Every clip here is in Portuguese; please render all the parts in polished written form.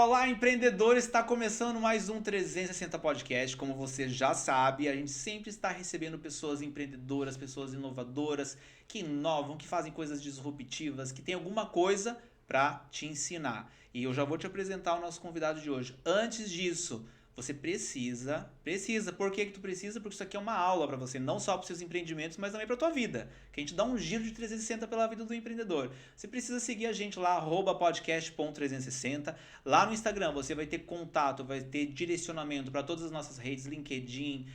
Olá, empreendedores! Está começando mais um 360 Podcast. Como você já sabe, a gente sempre está recebendo pessoas empreendedoras, pessoas inovadoras, que inovam, que fazem coisas disruptivas, que tem alguma coisa para te ensinar. E eu já vou te apresentar o nosso convidado de hoje. Antes disso, você precisa. Por que tu precisa? Porque isso aqui é uma aula para você, não só para os seus empreendimentos, mas também para tua vida. Que a gente dá um giro de 360 pela vida do empreendedor. Você precisa seguir a gente lá, @podcast.360. Lá no Instagram você vai ter contato, vai ter direcionamento para todas as nossas redes, LinkedIn,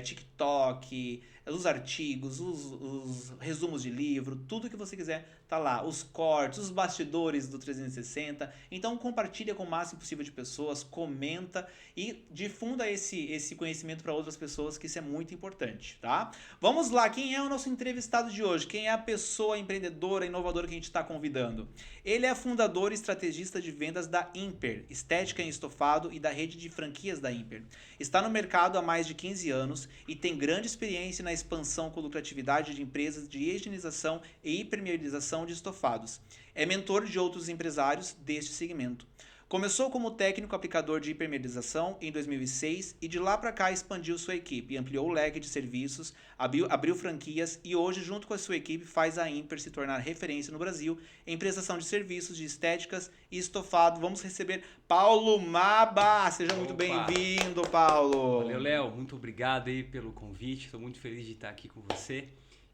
TikTok, os artigos, os resumos de livro, tudo que você quiser tá lá. Os cortes, os bastidores do 360. Então compartilha com o máximo possível de pessoas, comenta e difunda esse conhecimento para outras pessoas, que isso é muito importante, tá? Vamos lá, quem é o nosso entrevistado de hoje? Quem é a pessoa empreendedora, inovadora que a gente está convidando? Ele é fundador e estrategista de vendas da Imper, estética em estofado, e da rede de franquias da Imper. Está no mercado há mais de 15 anos e tem grande experiência na expansão com lucratividade de empresas de higienização e hipermeabilização de estofados. É mentor de outros empresários deste segmento. Começou como técnico aplicador de hipermeabilização em 2006 e de lá para cá expandiu sua equipe, ampliou o leque de serviços, abriu franquias e hoje, junto com a sua equipe, faz a Imper se tornar referência no Brasil em prestação de serviços de estéticas e estofado. Vamos receber Paulo Maba! Seja muito bem-vindo, Paulo! Valeu, Léo. Muito obrigado aí pelo convite. Estou muito feliz de estar aqui com você,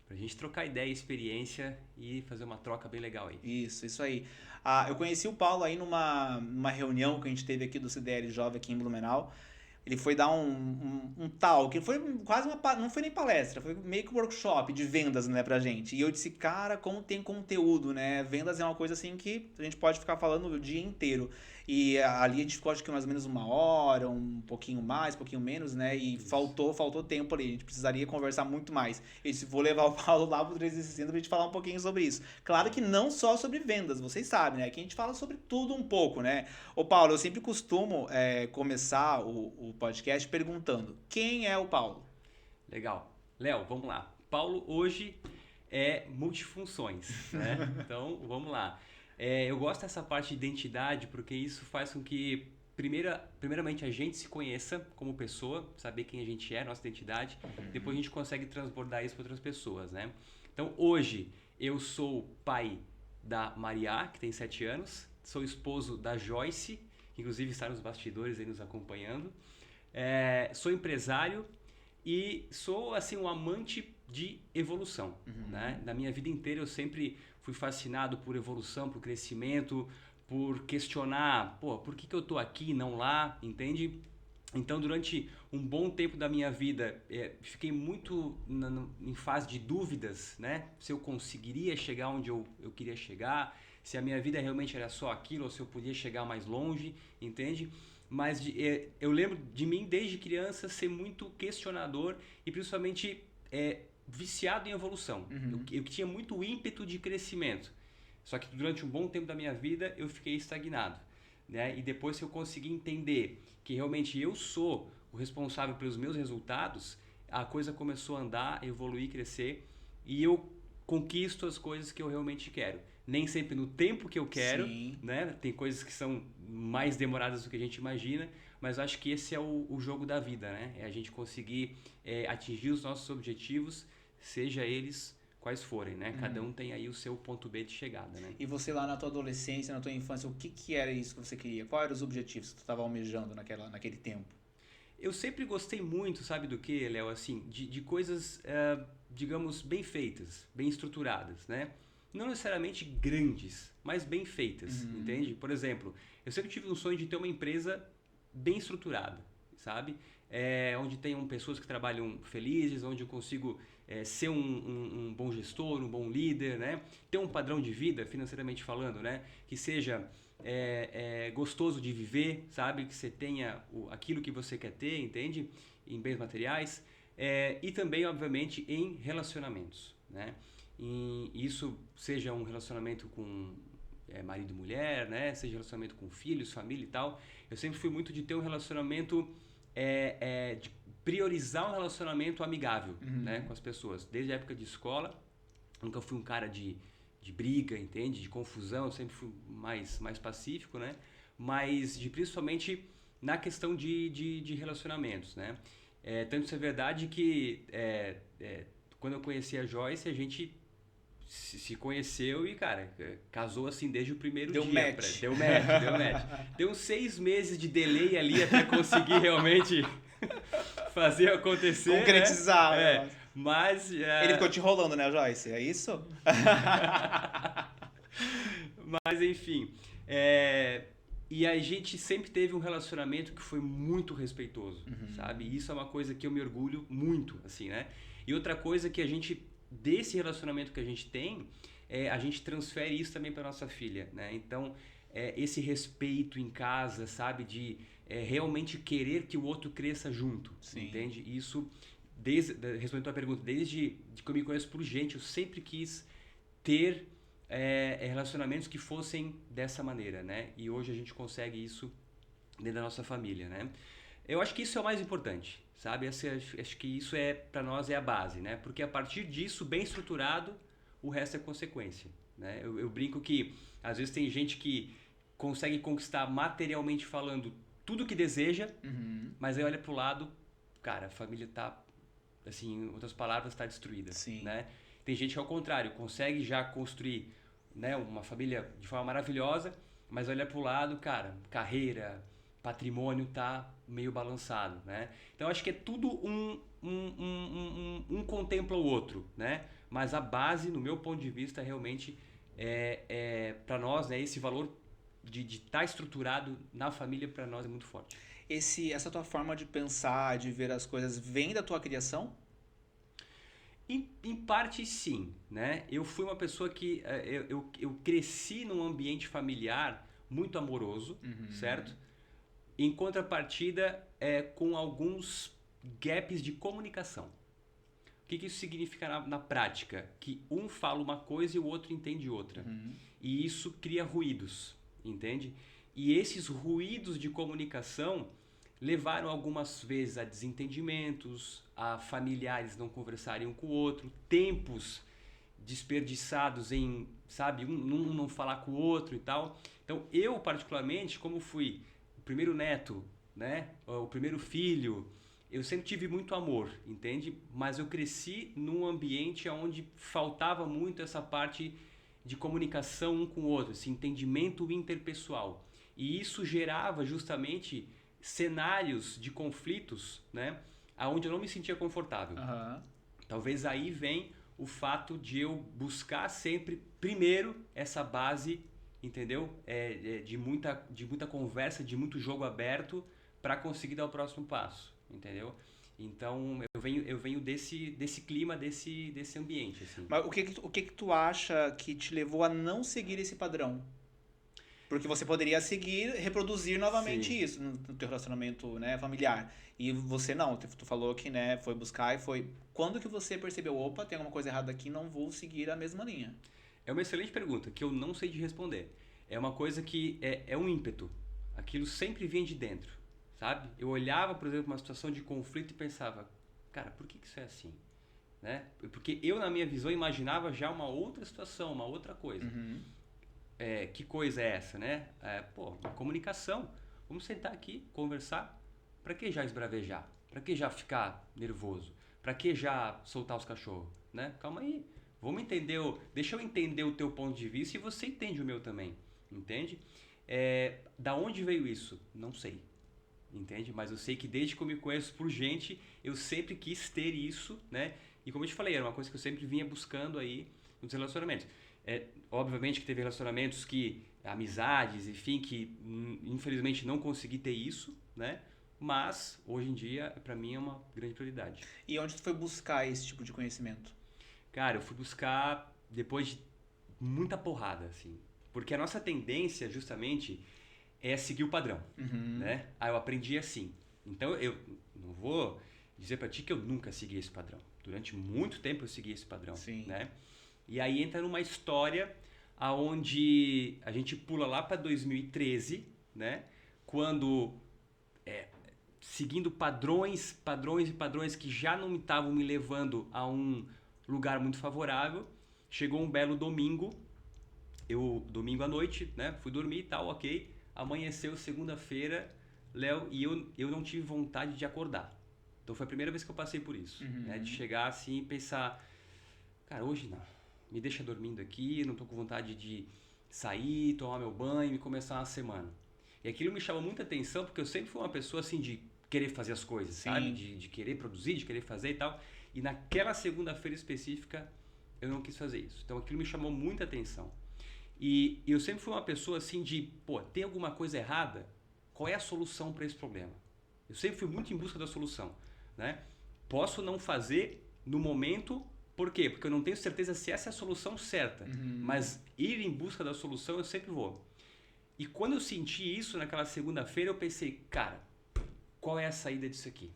pra gente trocar ideia e experiência e fazer uma troca bem legal aí. Isso aí. Eu conheci o Paulo aí numa reunião que a gente teve aqui do CDL Jovem aqui em Blumenau. Ele foi dar um talk, foi quase não foi nem palestra, foi meio que um workshop de vendas, né, pra gente. E eu disse, cara, como tem conteúdo, né? Vendas é uma coisa assim que a gente pode ficar falando o dia inteiro. E ali a gente ficou, acho que mais ou menos 1 hora, um pouquinho mais, um pouquinho menos, né? E faltou tempo ali, a gente precisaria conversar muito mais. Eu disse, vou levar o Paulo lá pro 360 pra gente falar um pouquinho sobre isso. Claro que não só sobre vendas, vocês sabem, né? Aqui a gente fala sobre tudo um pouco, né? Ô Paulo, eu sempre costumo começar o podcast perguntando, quem é o Paulo? Legal. Léo, vamos lá. Paulo hoje é multifunções, né? Então, vamos lá. Eu gosto dessa parte de identidade porque isso faz com que, primeiramente, a gente se conheça como pessoa, saber quem a gente é, nossa identidade. Depois a gente consegue transbordar isso para outras pessoas, né? Então, hoje, eu sou pai da Maria, que tem 7 anos. Sou esposo da Joyce, que inclusive está nos bastidores aí nos acompanhando. Sou empresário e sou assim um amante de evolução, né? Na minha vida inteira eu sempre fui fascinado por evolução, por crescimento, por questionar, por que eu tô aqui e não lá, entende? Então, durante um bom tempo da minha vida, fiquei muito em fase de dúvidas, né? Se eu conseguiria chegar onde eu queria chegar, se a minha vida realmente era só aquilo, ou se eu podia chegar mais longe, entende? Mas eu lembro de mim, desde criança, ser muito questionador e principalmente viciado em evolução. Eu tinha muito ímpeto de crescimento. Só que durante um bom tempo da minha vida, eu fiquei estagnado, né? E depois que eu consegui entender que realmente eu sou o responsável pelos meus resultados, a coisa começou a andar, evoluir, crescer e eu conquisto as coisas que eu realmente quero. Nem sempre no tempo que eu quero, né? Tem coisas que são mais demoradas do que a gente imagina, mas acho que esse é o jogo da vida, né? É a gente conseguir atingir os nossos objetivos, seja eles quais forem, né? Cada um tem aí o seu ponto B de chegada, né? E você lá na tua adolescência, na tua infância, o que era isso que você queria? Quais eram os objetivos que tu estava almejando naquele tempo? Eu sempre gostei muito, sabe do que, Léo? Assim, de coisas, digamos, bem feitas, bem estruturadas, né? Não necessariamente grandes, mas bem feitas, entende? Por exemplo, eu sempre tive um sonho de ter uma empresa bem estruturada, sabe? Onde tenham pessoas que trabalham felizes, onde eu consigo ser um bom gestor, um bom líder, né? Ter um padrão de vida, financeiramente falando, né? Que seja gostoso de viver, sabe? Que você tenha aquilo que você quer ter, entende? Em bens materiais. E também, obviamente, em relacionamentos, né? E isso seja um relacionamento com marido e mulher, né? Seja relacionamento com filhos, família e tal. Eu sempre fui muito de ter um relacionamento, de priorizar um relacionamento amigável, né? Com as pessoas. Desde a época de escola, nunca fui um cara de briga, entende? De confusão, eu sempre fui mais pacífico, né? mas principalmente na questão de relacionamentos, né? Tanto isso é verdade que quando eu conheci a Joyce, a gente se conheceu e, cara, casou assim desde o primeiro Deu dia. match. Deu match. Deu uns 6 meses de delay ali até conseguir realmente fazer acontecer. Concretizar. Né? Mas... Ele ficou te enrolando, né, Joyce? É isso? Mas, enfim. E a gente sempre teve um relacionamento que foi muito respeitoso, sabe? E isso é uma coisa que eu me orgulho muito, assim, né? E outra coisa que a gente... Desse relacionamento que a gente tem, a gente transfere isso também para nossa filha, né? Então, esse respeito em casa, sabe? De realmente querer que o outro cresça junto, Sim. Entende? Isso, respondendo a tua pergunta, desde que eu me conheço por gente, eu sempre quis ter relacionamentos que fossem dessa maneira, né? E hoje a gente consegue isso dentro da nossa família, né? Eu acho que isso é o mais importante, sabe? Acho que isso para nós é a base, né? Porque a partir disso, bem estruturado, o resto é consequência, né? Eu brinco que às vezes tem gente que consegue conquistar materialmente falando tudo que deseja, mas aí olha pro lado, cara, a família tá, assim, em outras palavras, tá destruída, Sim. né? Tem gente que ao contrário, consegue já construir, né, uma família de forma maravilhosa, mas olha pro lado, cara, carreira, patrimônio tá meio balançado, né? Então acho que é tudo um contempla o outro, né? Mas a base, no meu ponto de vista, realmente para nós, né, esse valor de estar estruturado na família para nós é muito forte. Essa tua forma de pensar, de ver as coisas, vem da tua criação? Em parte sim, né? Eu fui uma pessoa que eu cresci num ambiente familiar muito amoroso, certo? Em contrapartida, com alguns gaps de comunicação. O que isso significa na prática? Que um fala uma coisa e o outro entende outra. E isso cria ruídos, entende? E esses ruídos de comunicação levaram algumas vezes a desentendimentos, a familiares não conversarem um com o outro, tempos desperdiçados em, sabe, um não falar com o outro e tal. Então, eu particularmente, como fui o primeiro neto, né, o primeiro filho, eu sempre tive muito amor, entende? Mas eu cresci num ambiente onde faltava muito essa parte de comunicação um com o outro, esse entendimento interpessoal. E isso gerava justamente cenários de conflitos, né, aonde eu não me sentia confortável. Talvez aí vem o fato de eu buscar sempre, primeiro, essa base, entendeu? De muita conversa, de muito jogo aberto para conseguir dar o próximo passo, entendeu? Então, eu venho desse clima, desse ambiente, assim. Mas o que tu acha que te levou a não seguir esse padrão? Porque você poderia seguir, reproduzir novamente Sim. isso no teu relacionamento, né, familiar. E você não, tu falou que, né, foi buscar e foi... Quando que você percebeu, opa, tem alguma coisa errada aqui, não vou seguir a mesma linha? É uma excelente pergunta, que eu não sei de responder. É uma coisa que é um ímpeto. Aquilo sempre vinha de dentro, sabe? Eu olhava, por exemplo, uma situação de conflito e pensava, cara, por que isso é assim? Né? Porque eu, na minha visão, imaginava já uma outra situação, uma outra coisa. Que coisa é essa, né? Comunicação. Vamos sentar aqui, conversar. Para que já esbravejar? Para que já ficar nervoso? Para que já soltar os cachorros? Né? Calma aí. Deixa eu entender o teu ponto de vista e você entende o meu também. Entende? Da onde veio isso? Não sei. Entende? Mas eu sei que desde que eu me conheço por gente, eu sempre quis ter isso, né? E como eu te falei, era uma coisa que eu sempre vinha buscando aí nos relacionamentos. Obviamente que teve relacionamentos amizades, enfim, que infelizmente não consegui ter isso, né? Mas, hoje em dia, pra mim é uma grande prioridade. E onde tu foi buscar esse tipo de conhecimento? Cara, eu fui buscar depois de muita porrada, assim. Porque a nossa tendência, justamente, é seguir o padrão, né? Eu aprendi assim. Então, eu não vou dizer pra ti que eu nunca segui esse padrão. Durante muito tempo eu segui esse padrão, Sim. né? E aí entra numa história aonde a gente pula lá para 2013, né? Quando, seguindo padrões que já não estavam me levando a um lugar muito favorável, chegou um belo domingo à noite, né? Fui dormir e tal, ok. amanheceu segunda-feira, Léo, e eu não tive vontade de acordar. Então foi a primeira vez que eu passei por isso, né? De chegar assim e pensar, cara, hoje não, me deixa dormindo aqui, não tô com vontade de sair, tomar meu banho e começar uma semana. E aquilo me chamou muita atenção, porque eu sempre fui uma pessoa assim de querer fazer as coisas, sabe? De querer produzir, de querer fazer e tal. E naquela segunda-feira específica, eu não quis fazer isso. Então aquilo me chamou muita atenção. E eu sempre fui uma pessoa assim de, pô, tem alguma coisa errada? Qual é a solução para esse problema? Eu sempre fui muito em busca da solução, né? Posso não fazer no momento, por quê? Porque eu não tenho certeza se essa é a solução certa, mas ir em busca da solução eu sempre vou. E quando eu senti isso naquela segunda-feira, eu pensei, cara, qual é a saída disso aqui?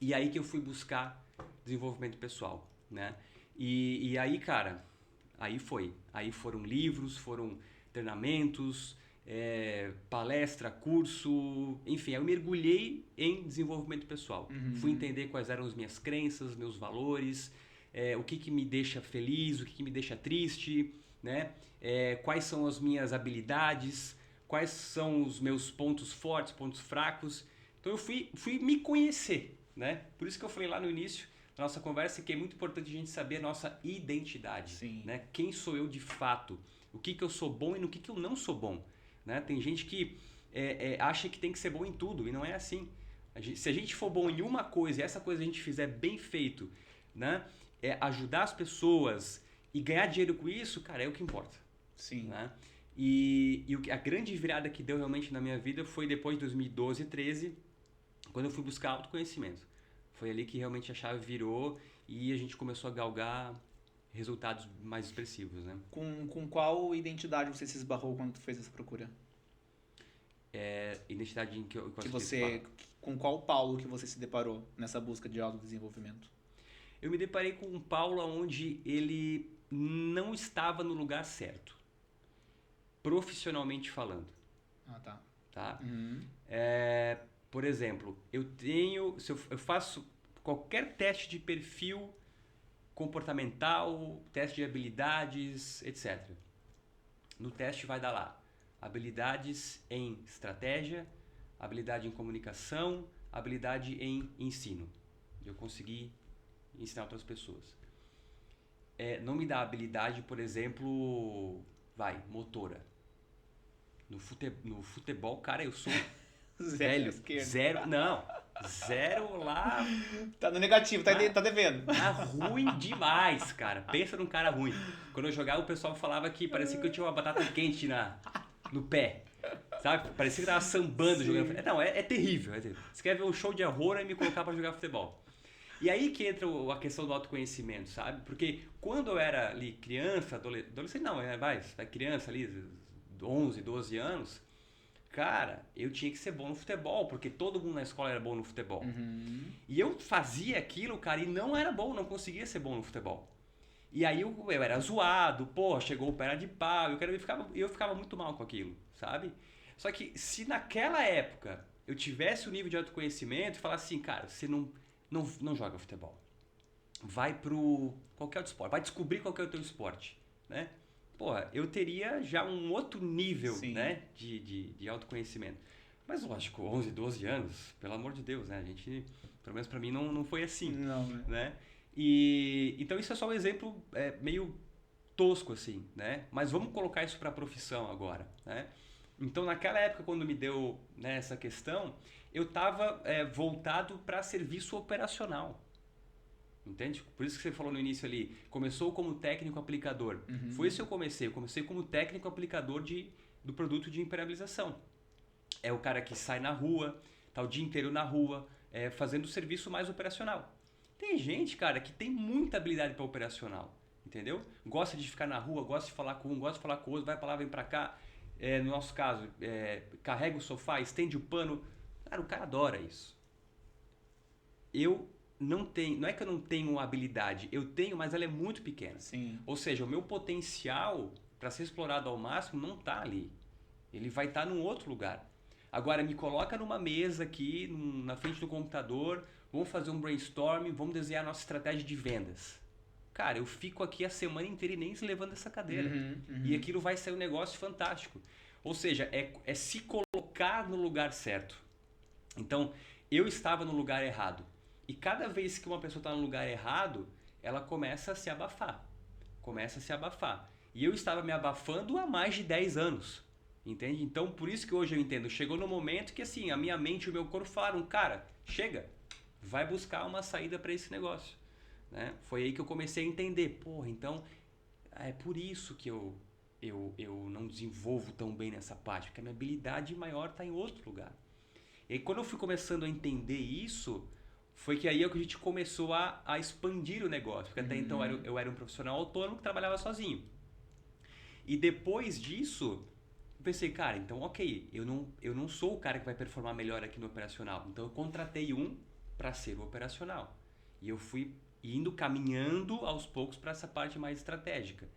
E aí que eu fui buscar desenvolvimento pessoal, né? E aí, cara, aí foi. Aí foram livros, foram treinamentos, palestra, curso, enfim, eu mergulhei em desenvolvimento pessoal. Fui entender quais eram as minhas crenças, meus valores, o que me deixa feliz, o que me deixa triste, né? Quais são as minhas habilidades, quais são os meus pontos fortes, pontos fracos. Então eu fui me conhecer, né? Por isso que eu falei lá no início da nossa conversa que é muito importante a gente saber a nossa identidade, né? Quem sou eu de fato, o que eu sou bom e no que eu não sou bom, né? Tem gente que acha que tem que ser bom em tudo e não é assim. Se a gente for bom em uma coisa e essa coisa a gente fizer bem feito, né? Ajudar as pessoas e ganhar dinheiro com isso, cara, é o que importa. Sim. Né? E a grande virada que deu realmente na minha vida foi depois de 2012, 2013, quando eu fui buscar autoconhecimento. Foi ali que realmente a chave virou e a gente começou a galgar resultados mais expressivos, né? Com qual identidade você se esbarrou quando tu fez essa procura? Identidade em que eu com qual Paulo que você se deparou nessa busca de autodesenvolvimento? Eu me deparei com um Paulo onde ele não estava no lugar certo, profissionalmente falando. Ah, tá? Por exemplo, eu faço qualquer teste de perfil comportamental, teste de habilidades, etc. No teste vai dar lá habilidades em estratégia, habilidade em comunicação, habilidade em ensino. Eu consegui ensinar outras pessoas. Não me dá habilidade, por exemplo, motora. No futebol, cara, eu sou velho. Zero lá. Tá no negativo, tá devendo. Tá ruim demais, cara. Pensa num cara ruim. Quando eu jogava, o pessoal falava que parecia que eu tinha uma batata quente no pé. Sabe? Parecia que eu tava sambando jogando. Não, é terrível. Você quer ver um show de horror e me colocar pra jogar futebol. E aí que entra a questão do autoconhecimento, sabe? Porque quando eu era ali criança, adolescente não, criança ali, 11, 12 anos, cara, eu tinha que ser bom no futebol, porque todo mundo na escola era bom no futebol. E eu fazia aquilo, cara, e não era bom, não conseguia ser bom no futebol. E aí eu era zoado, chegou o perna de pau, eu ficava muito mal com aquilo, sabe? Só que se naquela época eu tivesse o nível de autoconhecimento e falasse assim, cara, você não joga futebol. Vai pro qualquer outro esporte, vai descobrir qual que é o teu esporte, né? Eu teria já um outro nível, né, de autoconhecimento. Mas lógico, 11, 12 anos, pelo amor de Deus, né? A gente, pelo menos pra mim, não foi assim, né? E então isso é só um exemplo meio tosco assim, né? Mas vamos colocar isso pra profissão agora, né? Então naquela época, quando me deu, né, essa questão, eu estava voltado para serviço operacional. Entende? Por isso que você falou no início ali, começou como técnico aplicador. Foi isso que eu comecei como técnico aplicador do produto de impermeabilização. É o cara que sai na rua, tá o dia inteiro na rua, fazendo o serviço mais operacional. Tem gente, cara, que tem muita habilidade para operacional, entendeu? Gosta de ficar na rua, gosta de falar com um, gosta de falar com o outro, vai pra lá, vem pra cá. No nosso caso, carrega o sofá, estende o pano. Cara, o cara adora isso. Não é que eu não tenho habilidade, eu tenho, mas ela é muito pequena. Sim. Ou seja, o meu potencial para ser explorado ao máximo não está ali. Ele vai estar num outro lugar. Agora, me coloca numa mesa aqui, na frente do computador, vamos fazer um brainstorming, vamos desenhar a nossa estratégia de vendas. Cara, eu fico aqui a semana inteira e nem se levando essa cadeira. E aquilo vai sair um negócio fantástico. Ou seja, é se colocar no lugar certo. Então, eu estava no lugar errado. E cada vez que uma pessoa está no lugar errado, ela começa a se abafar. Começa a se abafar. E eu estava me abafando há mais de 10 anos. Entende? Então, por isso que hoje eu entendo. Chegou no momento que assim, a minha mente e o meu corpo falaram, cara, chega, vai buscar uma saída para esse negócio. Né? Foi aí que eu comecei a entender. Porra, então é por isso que eu não desenvolvo tão bem nessa parte. Porque a minha habilidade maior está em outro lugar. E aí, quando eu fui começando a entender isso, foi que aí a gente começou a expandir o negócio. Porque até então eu era um profissional autônomo que trabalhava sozinho. E depois disso, eu pensei, cara, então ok, eu não sou o cara que vai performar melhor aqui no operacional. Então eu contratei um para ser o operacional. E eu fui indo, caminhando aos poucos para essa parte mais estratégica.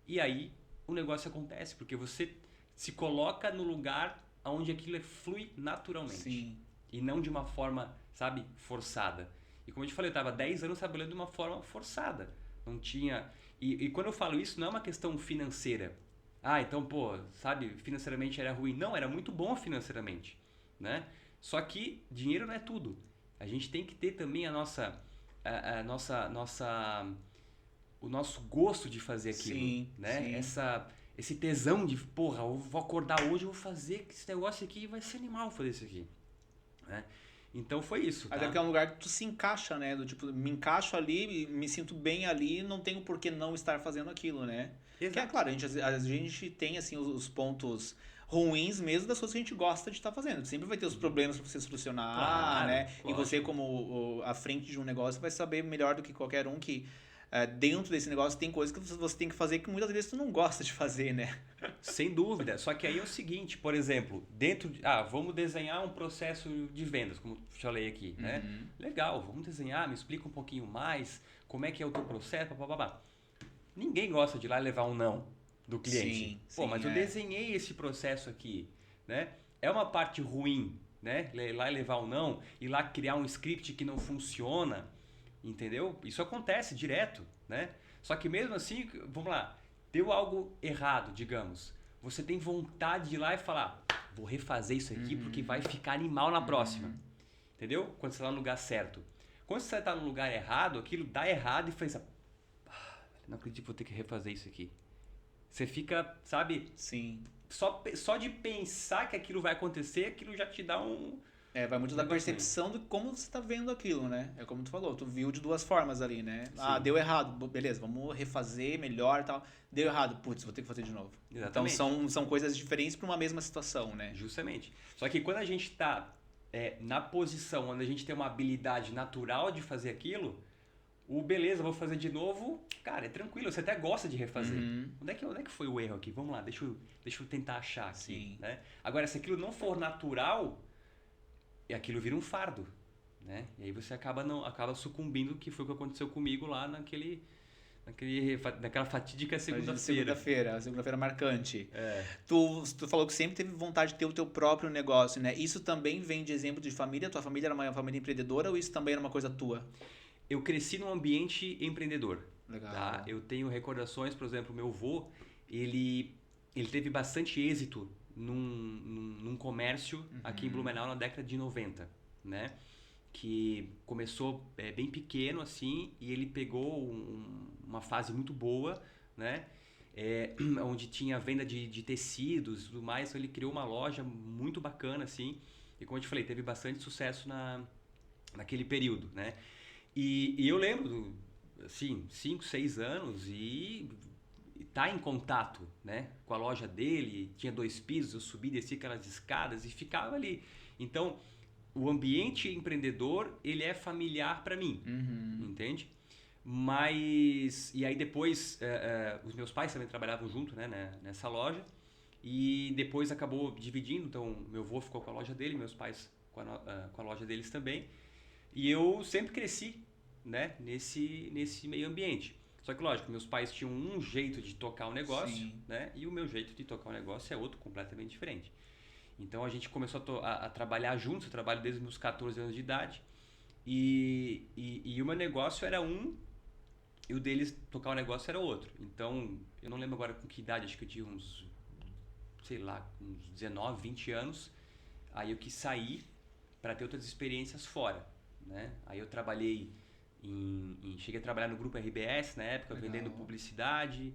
E aí o negócio acontece, porque você se coloca no lugar onde aquilo flui naturalmente. Sim. E não de uma forma, sabe, forçada. E como eu te falei, eu estava 10 anos trabalhando de uma forma forçada. Não tinha... E quando eu falo isso, não é uma questão financeira. Ah, então, pô, sabe, financeiramente era ruim. Não, era muito bom financeiramente, né? Só que dinheiro não é tudo. A gente tem que ter também o nosso gosto de fazer aquilo, Sim, né? sim. Esse tesão de, porra, eu vou acordar hoje, eu vou fazer esse negócio aqui, vai ser animal fazer isso aqui, né? Então foi isso, Até porque tá? é um lugar que tu se encaixa, né? Do tipo, me encaixo ali, me sinto bem ali, não tenho por que não estar fazendo aquilo, né? Que é Exato. claro, a gente tem assim os pontos ruins mesmo das coisas que a gente gosta de estar fazendo. Sempre vai ter os problemas para você solucionar, Claro, né? E você, lógico. como à frente de um negócio, vai saber melhor do que qualquer um que dentro desse negócio tem coisas que você tem que fazer que muitas vezes tu não gosta de fazer, né? Sem dúvida. Só que aí é o seguinte, por exemplo, vamos desenhar um processo de vendas, como eu falei aqui, né? Uhum. Legal, vamos desenhar, me explica um pouquinho mais, como é que é o teu processo, papapá. Ninguém gosta de ir lá e levar um não do cliente. Sim, Pô, sim, mas eu desenhei esse processo aqui, né? É uma parte ruim, né? Ir lá e levar um não, ir lá criar um script que não funciona, entendeu? Isso acontece direto, né? Só que mesmo assim, vamos lá, deu algo errado, digamos. Você tem vontade de ir lá e falar, vou refazer isso aqui porque vai ficar animal na próxima. Entendeu? Quando você está no lugar certo. Quando você está no lugar errado, aquilo dá errado e faz, não acredito que vou ter que refazer isso aqui. Você fica, sabe, sim. só de pensar que aquilo vai acontecer, aquilo já te dá um Vai muito da negócio ruim. percepção de como você tá vendo aquilo, né? É como tu falou, tu viu de duas formas ali, né? Ah, Sim, deu errado, beleza, vamos refazer melhor e tal. Deu errado, putz, vou ter que fazer de novo. Então exatamente. são coisas diferentes para uma mesma situação, né? Justamente. Só que quando a gente está na posição onde a gente tem uma habilidade natural de fazer aquilo, beleza, vou fazer de novo, cara, é tranquilo, você até gosta de refazer. Uhum, Onde é que foi o erro aqui? Vamos lá, deixa eu tentar achar aqui, sim. né? Agora, se aquilo não for natural, aquilo vira um fardo, né? E aí você acaba sucumbindo, que foi o que aconteceu comigo lá naquela fatídica segunda-feira. Segunda-feira marcante. É. Tu falou que sempre teve vontade de ter o teu próprio negócio, né? Isso também vem de exemplo de família? Tua família era uma família empreendedora ou isso também era uma coisa tua? Eu cresci num ambiente empreendedor, tá? Legal. Eu tenho recordações, por exemplo, meu avô, ele teve bastante êxito num comércio aqui em Blumenau na década de 90, né? Que começou bem pequeno assim e ele pegou uma fase muito boa, né? Onde tinha venda de tecidos e tudo mais, então ele criou uma loja muito bacana assim e como eu te falei, teve bastante sucesso naquele período, né? E eu lembro, assim, 5, 6 anos e tá em contato, né, com a loja dele, tinha 2 pisos, eu subi, desci aquelas escadas e ficava ali. Então, o ambiente empreendedor, ele é familiar para mim, Uhum. entende? Mas, e aí depois, os meus pais também trabalhavam junto, né, nessa loja, e depois acabou dividindo, então meu avô ficou com a loja dele, meus pais com a loja deles também, e eu sempre cresci, né, nesse meio ambiente. Só que, lógico, meus pais tinham um jeito de tocar o negócio, Sim. né, e o meu jeito de tocar o negócio é outro completamente diferente. Então a gente começou a trabalhar juntos, eu trabalho desde os meus 14 anos de idade, e o meu negócio era um, e o deles tocar o negócio era outro. Então, eu não lembro agora com que idade, acho que eu tinha uns sei lá, uns 19, 20 anos, aí eu quis sair para ter outras experiências fora, né? Aí eu trabalhei cheguei a trabalhar no grupo RBS na época, Legal. vendendo publicidade,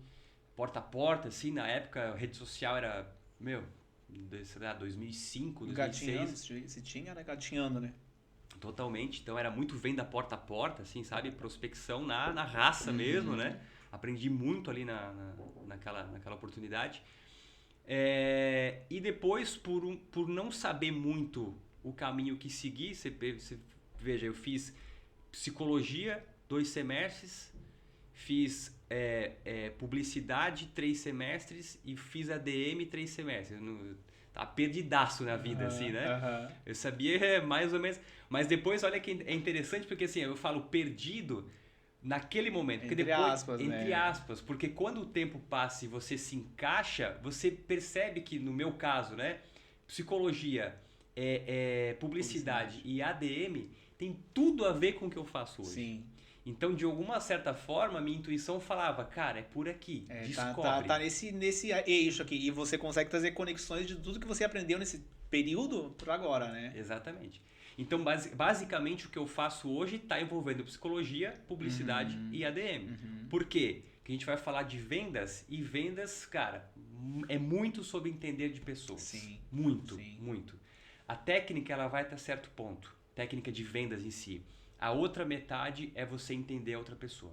porta a porta, assim, na época a rede social era, sei lá, 2005, 2006. Gatinhando, se tinha, era gatinhando, né? Totalmente, então era muito venda porta a porta, assim, sabe? Prospecção na raça mesmo, né? Aprendi muito ali naquela oportunidade. E depois, por não saber muito o caminho que seguir, você veja, eu fiz psicologia 2 semestres, fiz publicidade 3 semestres e fiz ADM 3 semestres. Tá perdidaço na vida, assim, né? Eu sabia mais ou menos. Mas depois, olha que é interessante, porque assim, eu falo perdido naquele momento. Porque Entre depois, aspas, entre né? aspas, porque quando o tempo passa e você se encaixa, você percebe que, no meu caso, né? Psicologia, publicidade e ADM tem tudo a ver com o que eu faço hoje. Sim. Então, de alguma certa forma, minha intuição falava, cara, é por aqui, descobre. Tá nesse eixo aqui. E você consegue trazer conexões de tudo que você aprendeu nesse período para agora, né? Exatamente. Então, basicamente, o que eu faço hoje está envolvendo psicologia, publicidade e ADM. Por quê? Porque a gente vai falar de vendas e vendas, cara, é muito sobre entender de pessoas. Sim. Muito, Sim. muito. A técnica, ela vai até certo ponto. Técnica de vendas em si. A outra metade é você entender a outra pessoa.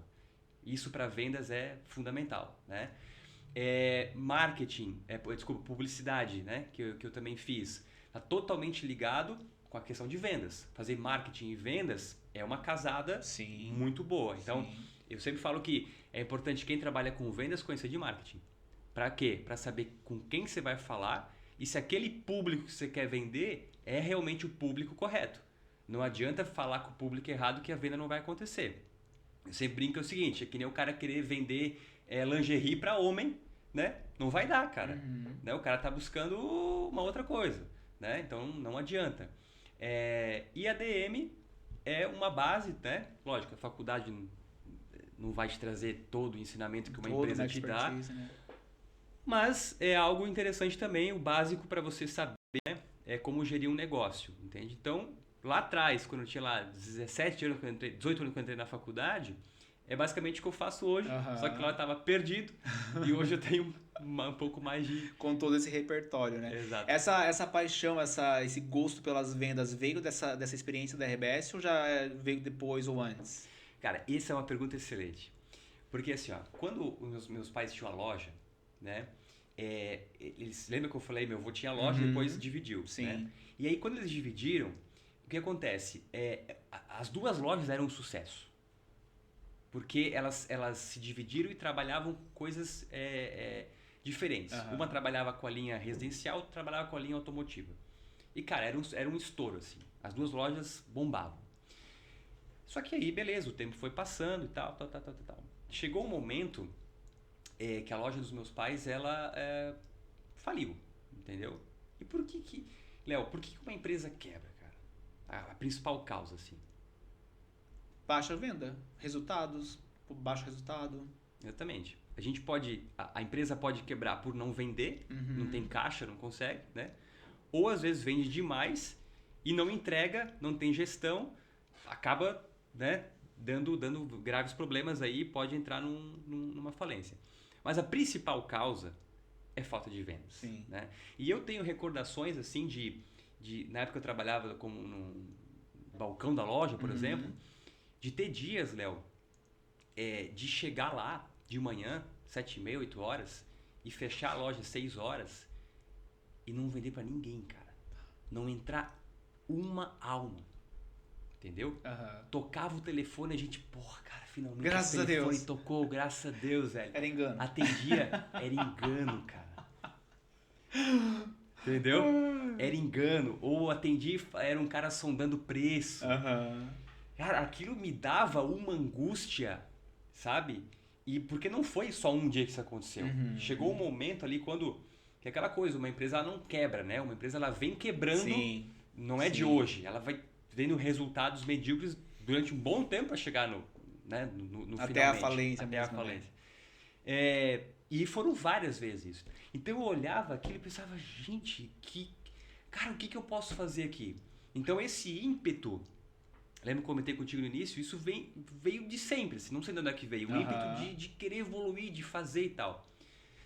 Isso para vendas é fundamental, né? Marketing, publicidade, né? Que eu também fiz. Está totalmente ligado com a questão de vendas. Fazer marketing e vendas é uma casada muito boa. Então, eu sempre falo que é importante quem trabalha com vendas conhecer de marketing. Para quê? Para saber com quem você vai falar e se aquele público que você quer vender é realmente o público correto. Não adianta falar com o público errado que a venda não vai acontecer. Eu sempre brinco o seguinte, é que nem o cara querer vender lingerie para homem, né? Não vai dar, cara. Né? O cara tá buscando uma outra coisa, né? Então não adianta. E a ADM é uma base, né? Lógico, a faculdade não vai te trazer todo o ensinamento que uma empresa te dá, né? mas é algo interessante também, o básico para você saber, né? É como gerir um negócio, entende? Então, lá atrás, quando eu tinha lá 17 anos, 18 anos que eu entrei na faculdade, é basicamente o que eu faço hoje, só que lá eu estava perdido e hoje eu tenho um pouco mais de... Com todo esse repertório, né? Exato. Essa paixão, esse gosto pelas vendas veio dessa experiência da RBS ou já veio depois ou antes? Cara, essa é uma pergunta excelente. Porque assim, ó, quando os meus pais tinham a loja, né? Eles, lembra que eu falei, meu avô tinha a loja e depois dividiu, Sim. né? E aí quando eles dividiram, o que acontece? As duas lojas eram um sucesso. Porque elas se dividiram e trabalhavam coisas diferentes. Uma trabalhava com a linha residencial, outra trabalhava com a linha automotiva. E, cara, era um estouro, assim. As duas lojas bombavam. Só que aí, beleza, o tempo foi passando e tal. Chegou um momento que a loja dos meus pais, ela faliu, entendeu? E por que Léo, por que uma empresa quebra, cara? A principal causa, assim. Baixa venda, resultados, baixo resultado. Exatamente. A gente a empresa pode quebrar por não vender, não tem caixa, não consegue, né? Ou às vezes vende demais e não entrega, não tem gestão, acaba, né, dando graves problemas aí, pode entrar numa falência. Mas a principal causa é falta de vendas. Sim. Né? E eu tenho recordações assim na época eu trabalhava como no balcão da loja, por exemplo, de ter dias, Léo, de chegar lá de manhã, 7h30, 8 horas, e fechar a loja às 6 horas e não vender pra ninguém, cara. Não entrar uma alma. Entendeu? Tocava o telefone e a gente, porra, cara, finalmente graças o telefone a Deus. Tocou, graças a Deus, velho. Era engano. Atendia, era engano, cara. Entendeu? Era engano. Ou atendia, era um cara sondando preço. Cara, aquilo me dava uma angústia, sabe? E porque não foi só um dia que isso aconteceu. Chegou um momento ali quando... Que é aquela coisa, uma empresa ela não quebra, né? Uma empresa ela vem quebrando, não é de hoje. Ela vai tendo resultados medíocres durante um bom tempo para chegar no até finalmente, a falência até mesmo, a falência. E foram várias vezes isso. Então eu olhava aquilo e pensava, gente, cara, o que eu posso fazer aqui? Então esse ímpeto, lembra que eu comentei contigo no início, isso veio de sempre, assim, não sei de onde é que veio. O ímpeto de querer evoluir, de fazer e tal.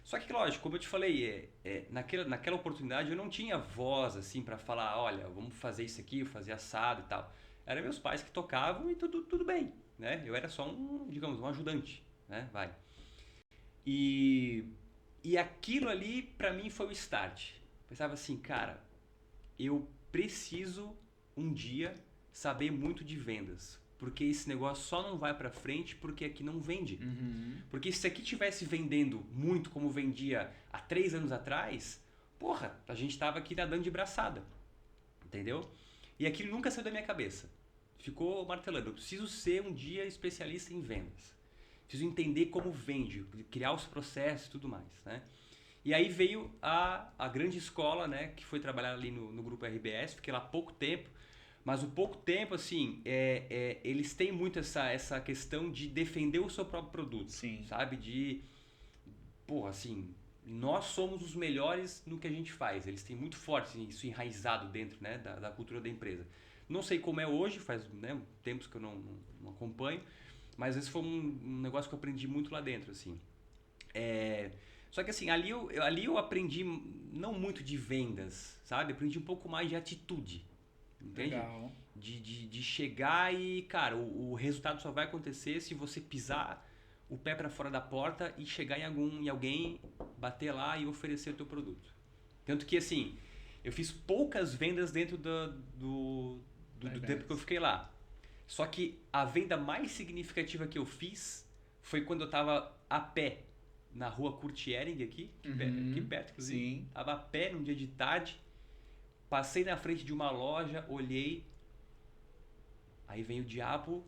Só que, lógico, como eu te falei, naquela oportunidade eu não tinha voz assim para falar, olha, vamos fazer isso aqui, fazer assado e tal. Eram meus pais que tocavam e tudo bem, né? Eu era só digamos, um ajudante, né? Vai. E aquilo ali para mim foi o start. Pensava assim, cara, eu preciso um dia saber muito de vendas. Porque esse negócio só não vai pra frente porque aqui não vende. Porque se aqui tivesse vendendo muito como vendia há 3 anos atrás, porra, a gente tava aqui nadando de braçada. Entendeu? E aquilo nunca saiu da minha cabeça. Ficou martelando. Eu preciso ser um dia especialista em vendas. Preciso entender como vende, criar os processos e tudo mais, né? E aí veio a grande escola, né, que foi trabalhar ali no grupo RBS, fiquei lá pouco tempo, mas o pouco tempo, assim, eles têm muito essa questão de defender o seu próprio produto, Sim. sabe? Porra, assim, nós somos os melhores no que a gente faz, eles têm muito forte isso enraizado dentro, né, da cultura da empresa. Não sei como é hoje, faz, né, tempos que eu não acompanho, mas esse foi um negócio que eu aprendi muito lá dentro, assim. Só que assim, ali eu aprendi não muito de vendas, sabe? Aprendi um pouco mais de atitude, entende? Legal. De chegar e, cara, o resultado só vai acontecer se você pisar o pé para fora da porta e chegar em alguém, bater lá e oferecer o teu produto. Tanto que, assim, eu fiz poucas vendas dentro do tempo que eu fiquei lá. Só que a venda mais significativa que eu fiz foi quando eu estava a pé na rua Curtiering aqui perto, inclusive. Sim. Tava a pé num dia de tarde, passei na frente de uma loja, olhei, aí vem o diabo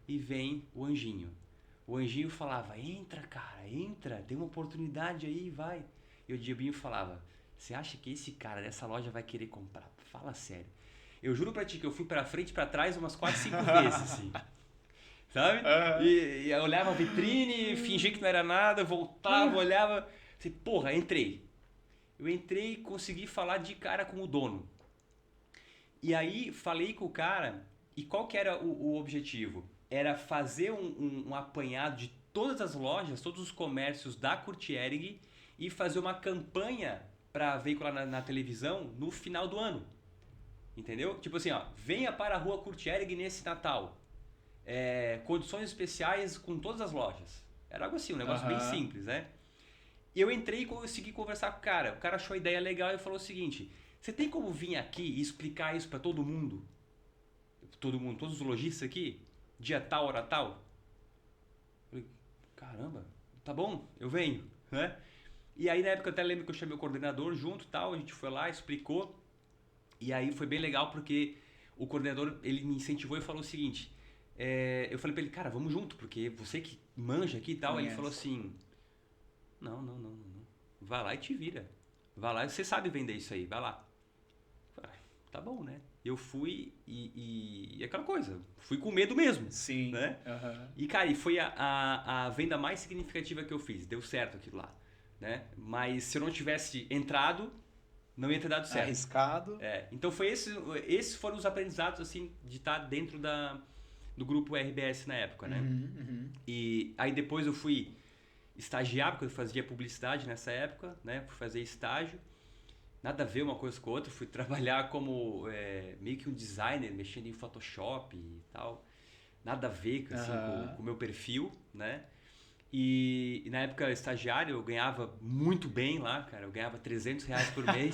e vem o anjinho. O anjinho falava, entra cara, entra, tem uma oportunidade aí, vai. E o diabinho falava, você acha que esse cara dessa loja vai querer comprar? Fala sério. Eu juro pra ti que eu fui pra frente e pra trás umas 4, 5 vezes, assim. Sabe? E eu olhava a vitrine, fingia que não era nada, voltava, olhava. Assim, porra, entrei. Eu entrei e consegui falar de cara com o dono. E aí falei com o cara, e qual que era o objetivo? Era fazer um apanhado de todas as lojas, todos os comércios da Curtiering e fazer uma campanha para veicular na televisão no final do ano. Entendeu? Tipo assim, ó, venha para a rua Curtiering nesse Natal. Condições especiais com todas as lojas. Era algo assim, um negócio bem simples, né? E eu entrei e consegui conversar com o cara. O cara achou a ideia legal e falou o seguinte: você tem como vir aqui e explicar isso para todo mundo? Todo mundo, todos os lojistas aqui? Dia tal, hora tal? Eu falei, caramba, tá bom, eu venho, né? E aí na época eu até lembro que eu chamei o coordenador junto e tal, a gente foi lá, explicou. E aí foi bem legal porque o coordenador, ele me incentivou e falou o seguinte: eu falei pra ele, cara, vamos junto, porque você que manja aqui e tal. Ele falou assim, não. Vai lá e te vira. Vai lá, você sabe vender isso aí, vai lá. Falei, tá bom, né? Eu fui e aquela coisa, fui com medo mesmo. Sim. Né? E, cara, e foi a venda mais significativa que eu fiz. Deu certo aquilo lá. Né? Mas se eu não tivesse entrado, não ia ter dado certo. Arriscado. Então esses foram os aprendizados assim, de estar dentro do grupo RBS na época, né? E aí depois eu fui estagiar, porque eu fazia publicidade nessa época, né? Fui fazer estágio. Nada a ver uma coisa com a outra. Fui trabalhar como meio que um designer, mexendo em Photoshop e tal. Nada a ver assim, com o meu perfil, né? E na época estagiário eu ganhava muito bem lá, cara. Eu ganhava R$300 por mês.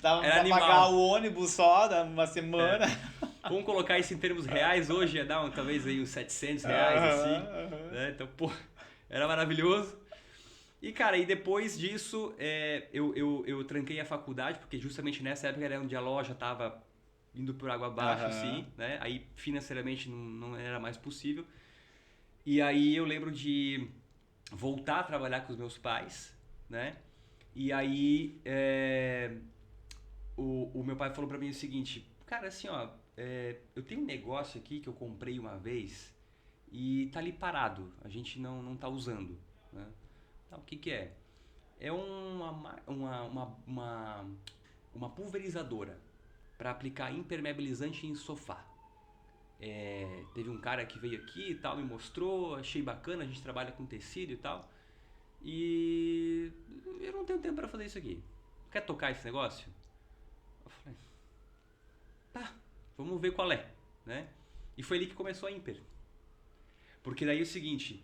Dava pra pagar o ônibus só, uma semana. Vamos colocar isso em termos reais hoje, ia dar talvez aí uns R$700, assim. Né? Então, pô, era maravilhoso. E, cara, e depois disso, eu tranquei a faculdade, porque justamente nessa época era onde a loja tava indo por água abaixo, assim, né? Aí, financeiramente, não era mais possível. E aí, eu lembro de voltar a trabalhar com os meus pais, né? E aí, o meu pai falou pra mim o seguinte, cara, assim, ó, eu tenho um negócio aqui que eu comprei uma vez e tá ali parado, a gente não tá usando, né? Então, o que que é? É uma pulverizadora para aplicar impermeabilizante em sofá. Teve um cara que veio aqui e tal, me mostrou, achei bacana, a gente trabalha com tecido e tal. E eu não tenho tempo para fazer isso aqui. Quer tocar esse negócio? Eu falei, tá, vamos ver qual é, né? E foi ali que começou a Imper. Porque daí é o seguinte,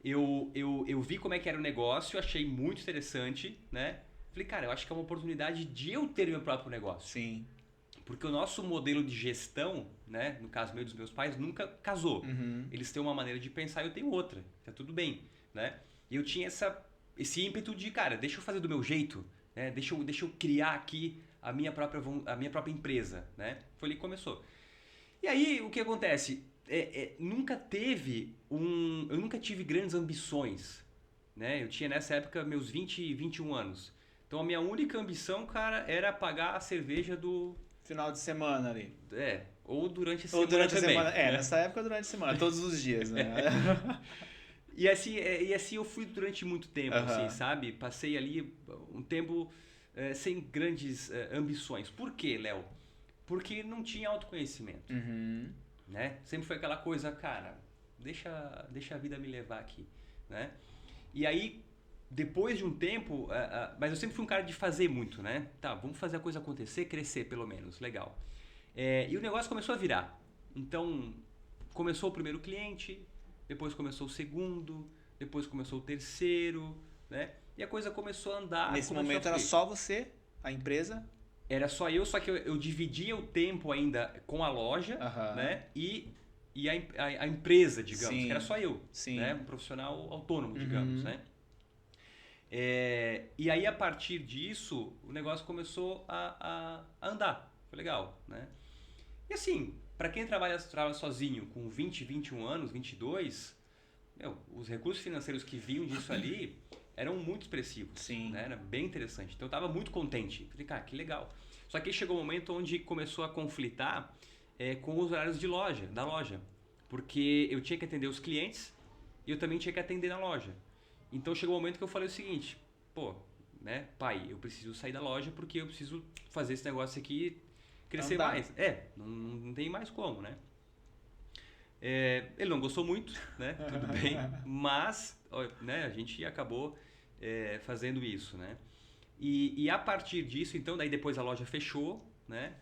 eu vi como é que era o negócio, achei muito interessante, né? Falei, cara, eu acho que é uma oportunidade de eu ter meu próprio negócio. Sim. Porque o nosso modelo de gestão, né, no caso meu e dos meus pais, nunca casou. Uhum. Eles têm uma maneira de pensar e eu tenho outra. Tá tudo bem, né? E eu tinha esse ímpeto de, cara, deixa eu fazer do meu jeito, né? Deixa eu criar aqui a minha própria empresa, né? Foi ali que começou. E aí, o que acontece? Eu nunca tive grandes ambições, né? Eu tinha nessa época meus 20 e 21 anos. Então a minha única ambição, cara, era pagar a cerveja do... Final de semana ali. Ou durante a Ou semana durante também. a semana. Nessa época durante a semana, todos os dias, né? E assim eu fui durante muito tempo, assim, sabe? Passei ali um tempo sem grandes ambições. Por quê, Léo? Porque não tinha autoconhecimento, né? Sempre foi aquela coisa, cara, deixa a vida me levar aqui, né? E aí, depois de um tempo, mas eu sempre fui um cara de fazer muito, né? Tá, vamos fazer a coisa acontecer, crescer pelo menos, legal. E o negócio começou a virar. Então, começou o primeiro cliente, depois começou o segundo, depois começou o terceiro, né? E a coisa começou a andar. Nesse momento era só você, a empresa? Era só eu, só que eu dividia o tempo ainda com a loja, né? E a empresa, digamos, Sim. que era só eu, Sim. né? Um profissional autônomo, digamos, né? E aí, a partir disso, o negócio começou a andar. Foi legal, né? E assim, para quem trabalha sozinho com 20, 21 anos, 22, os recursos financeiros que vinham disso ali eram muito expressivos. Sim. Né? Era bem interessante. Então eu estava muito contente. Falei, cara, que legal. Só que aí chegou um momento onde começou a conflitar com os horários da loja. Porque eu tinha que atender os clientes e eu também tinha que atender na loja. Então chegou um momento que eu falei o seguinte, né, pai, eu preciso sair da loja porque eu preciso fazer esse negócio aqui crescer mais. Não tem mais como, né? Ele não gostou muito, né? Tudo bem, mas né, a gente acabou fazendo isso, né? E a partir disso, então, daí depois a loja fechou, né?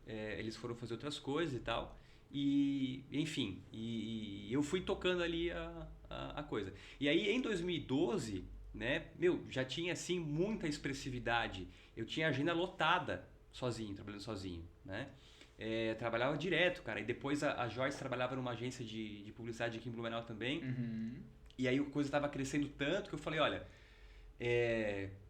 Eles foram fazer outras coisas e tal. E, enfim, e eu fui tocando ali a coisa. E aí, em 2012, né? Já tinha, assim, muita expressividade. Eu tinha agenda lotada sozinho, trabalhando sozinho, né? Trabalhava direto, cara. E depois a Joyce trabalhava numa agência de publicidade aqui em Blumenau também. E aí a coisa estava crescendo tanto que eu falei, olha,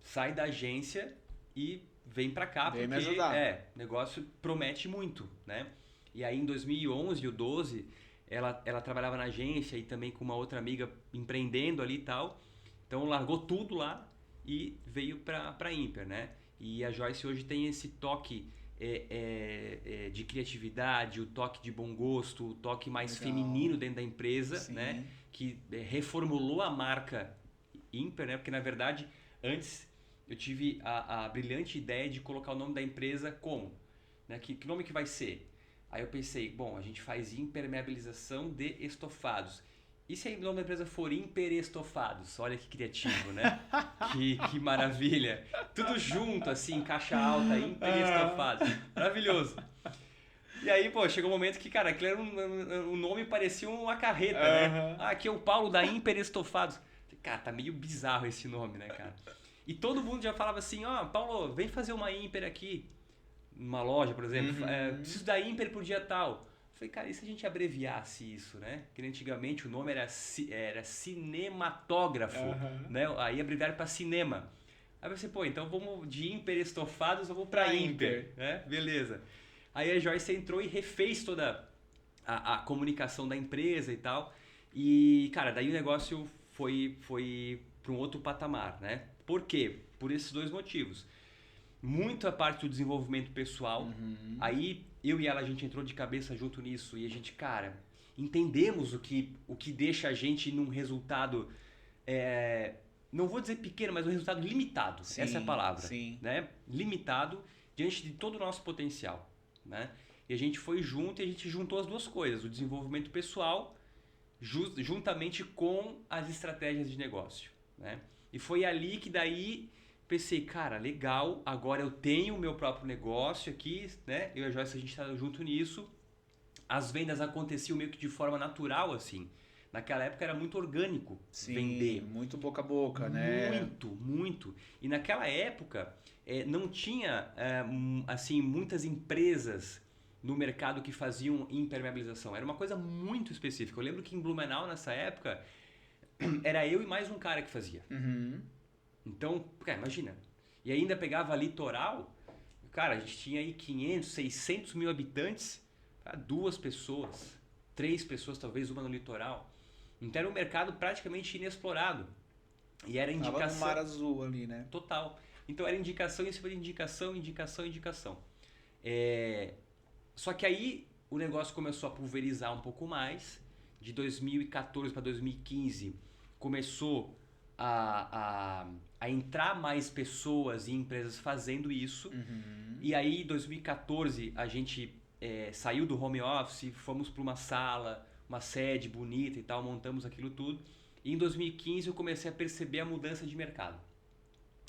sai da agência e vem pra cá, Vem porque me ajudar. o negócio promete muito, né? E aí em 2011 ou 12, ela trabalhava na agência e também com uma outra amiga empreendendo ali e tal. Então largou tudo lá e veio pra Imper, né? E a Joyce hoje tem esse toque de criatividade, o toque de bom gosto, o toque mais feminino dentro da empresa, Sim. né? Que reformulou a marca Imper, né? Porque na verdade antes eu tive a brilhante ideia de colocar o nome da empresa como? Né? Que nome que vai ser? Aí eu pensei, bom, a gente faz impermeabilização de estofados. E se o nome da empresa for Imperestofados? Olha que criativo, né? que maravilha. Tudo junto, assim, caixa alta, Imperestofados. Maravilhoso. E aí, chegou um momento que, cara, aquilo era o nome parecia uma carreta, né? Aqui é o Paulo da Imperestofados. Cara, tá meio bizarro esse nome, né, cara? E todo mundo já falava assim, Paulo, vem fazer uma Imper aqui. Numa loja, por exemplo. Preciso da Imper pro dia tal. Falei, cara, e se a gente abreviasse isso, né? Porque antigamente o nome era cinematógrafo, né? Aí abreviaram para cinema. Aí eu pensei, então vamos de Imperestofados, eu vou para Imper, né? Beleza. Aí a Joyce entrou e refez toda a comunicação da empresa e tal. E, cara, daí o negócio foi para um outro patamar, né? Por quê? Por esses dois motivos. Muito a parte do desenvolvimento pessoal. Aí eu e ela, a gente entrou de cabeça junto nisso e a gente, cara, entendemos o que deixa a gente num resultado, não vou dizer pequeno, mas um resultado limitado. Sim, essa é a palavra. sim. Né? Limitado diante de todo o nosso potencial. Né? E a gente foi junto e a gente juntou as duas coisas, o desenvolvimento pessoal juntamente com as estratégias de negócio. Né? E foi ali que daí pensei, cara, legal, agora eu tenho o meu próprio negócio aqui, né? Eu e a Joyce, a gente está junto nisso. As vendas aconteciam meio que de forma natural, assim. Naquela época era muito orgânico vender. Muito boca a boca, né? Muito, muito. E naquela época não tinha assim, muitas empresas no mercado que faziam impermeabilização. Era uma coisa muito específica. Eu lembro que em Blumenau, nessa época, era eu e mais um cara que fazia. Uhum. Então, cara, imagina. E ainda pegava litoral. Cara, a gente tinha aí 500, 600 mil habitantes. 2 pessoas, 3 pessoas, talvez uma no litoral. Então era um mercado praticamente inexplorado. E era indicação... Tava no mar azul ali, né? Total. Então era indicação em cima de indicação, indicação, indicação. Só que aí o negócio começou a pulverizar um pouco mais. De 2014 para 2015 começou a entrar mais pessoas e empresas fazendo isso. Uhum. E aí em 2014 a gente saiu do home office, fomos para uma sala, uma sede bonita e tal, montamos aquilo tudo. E em 2015 eu comecei a perceber a mudança de mercado.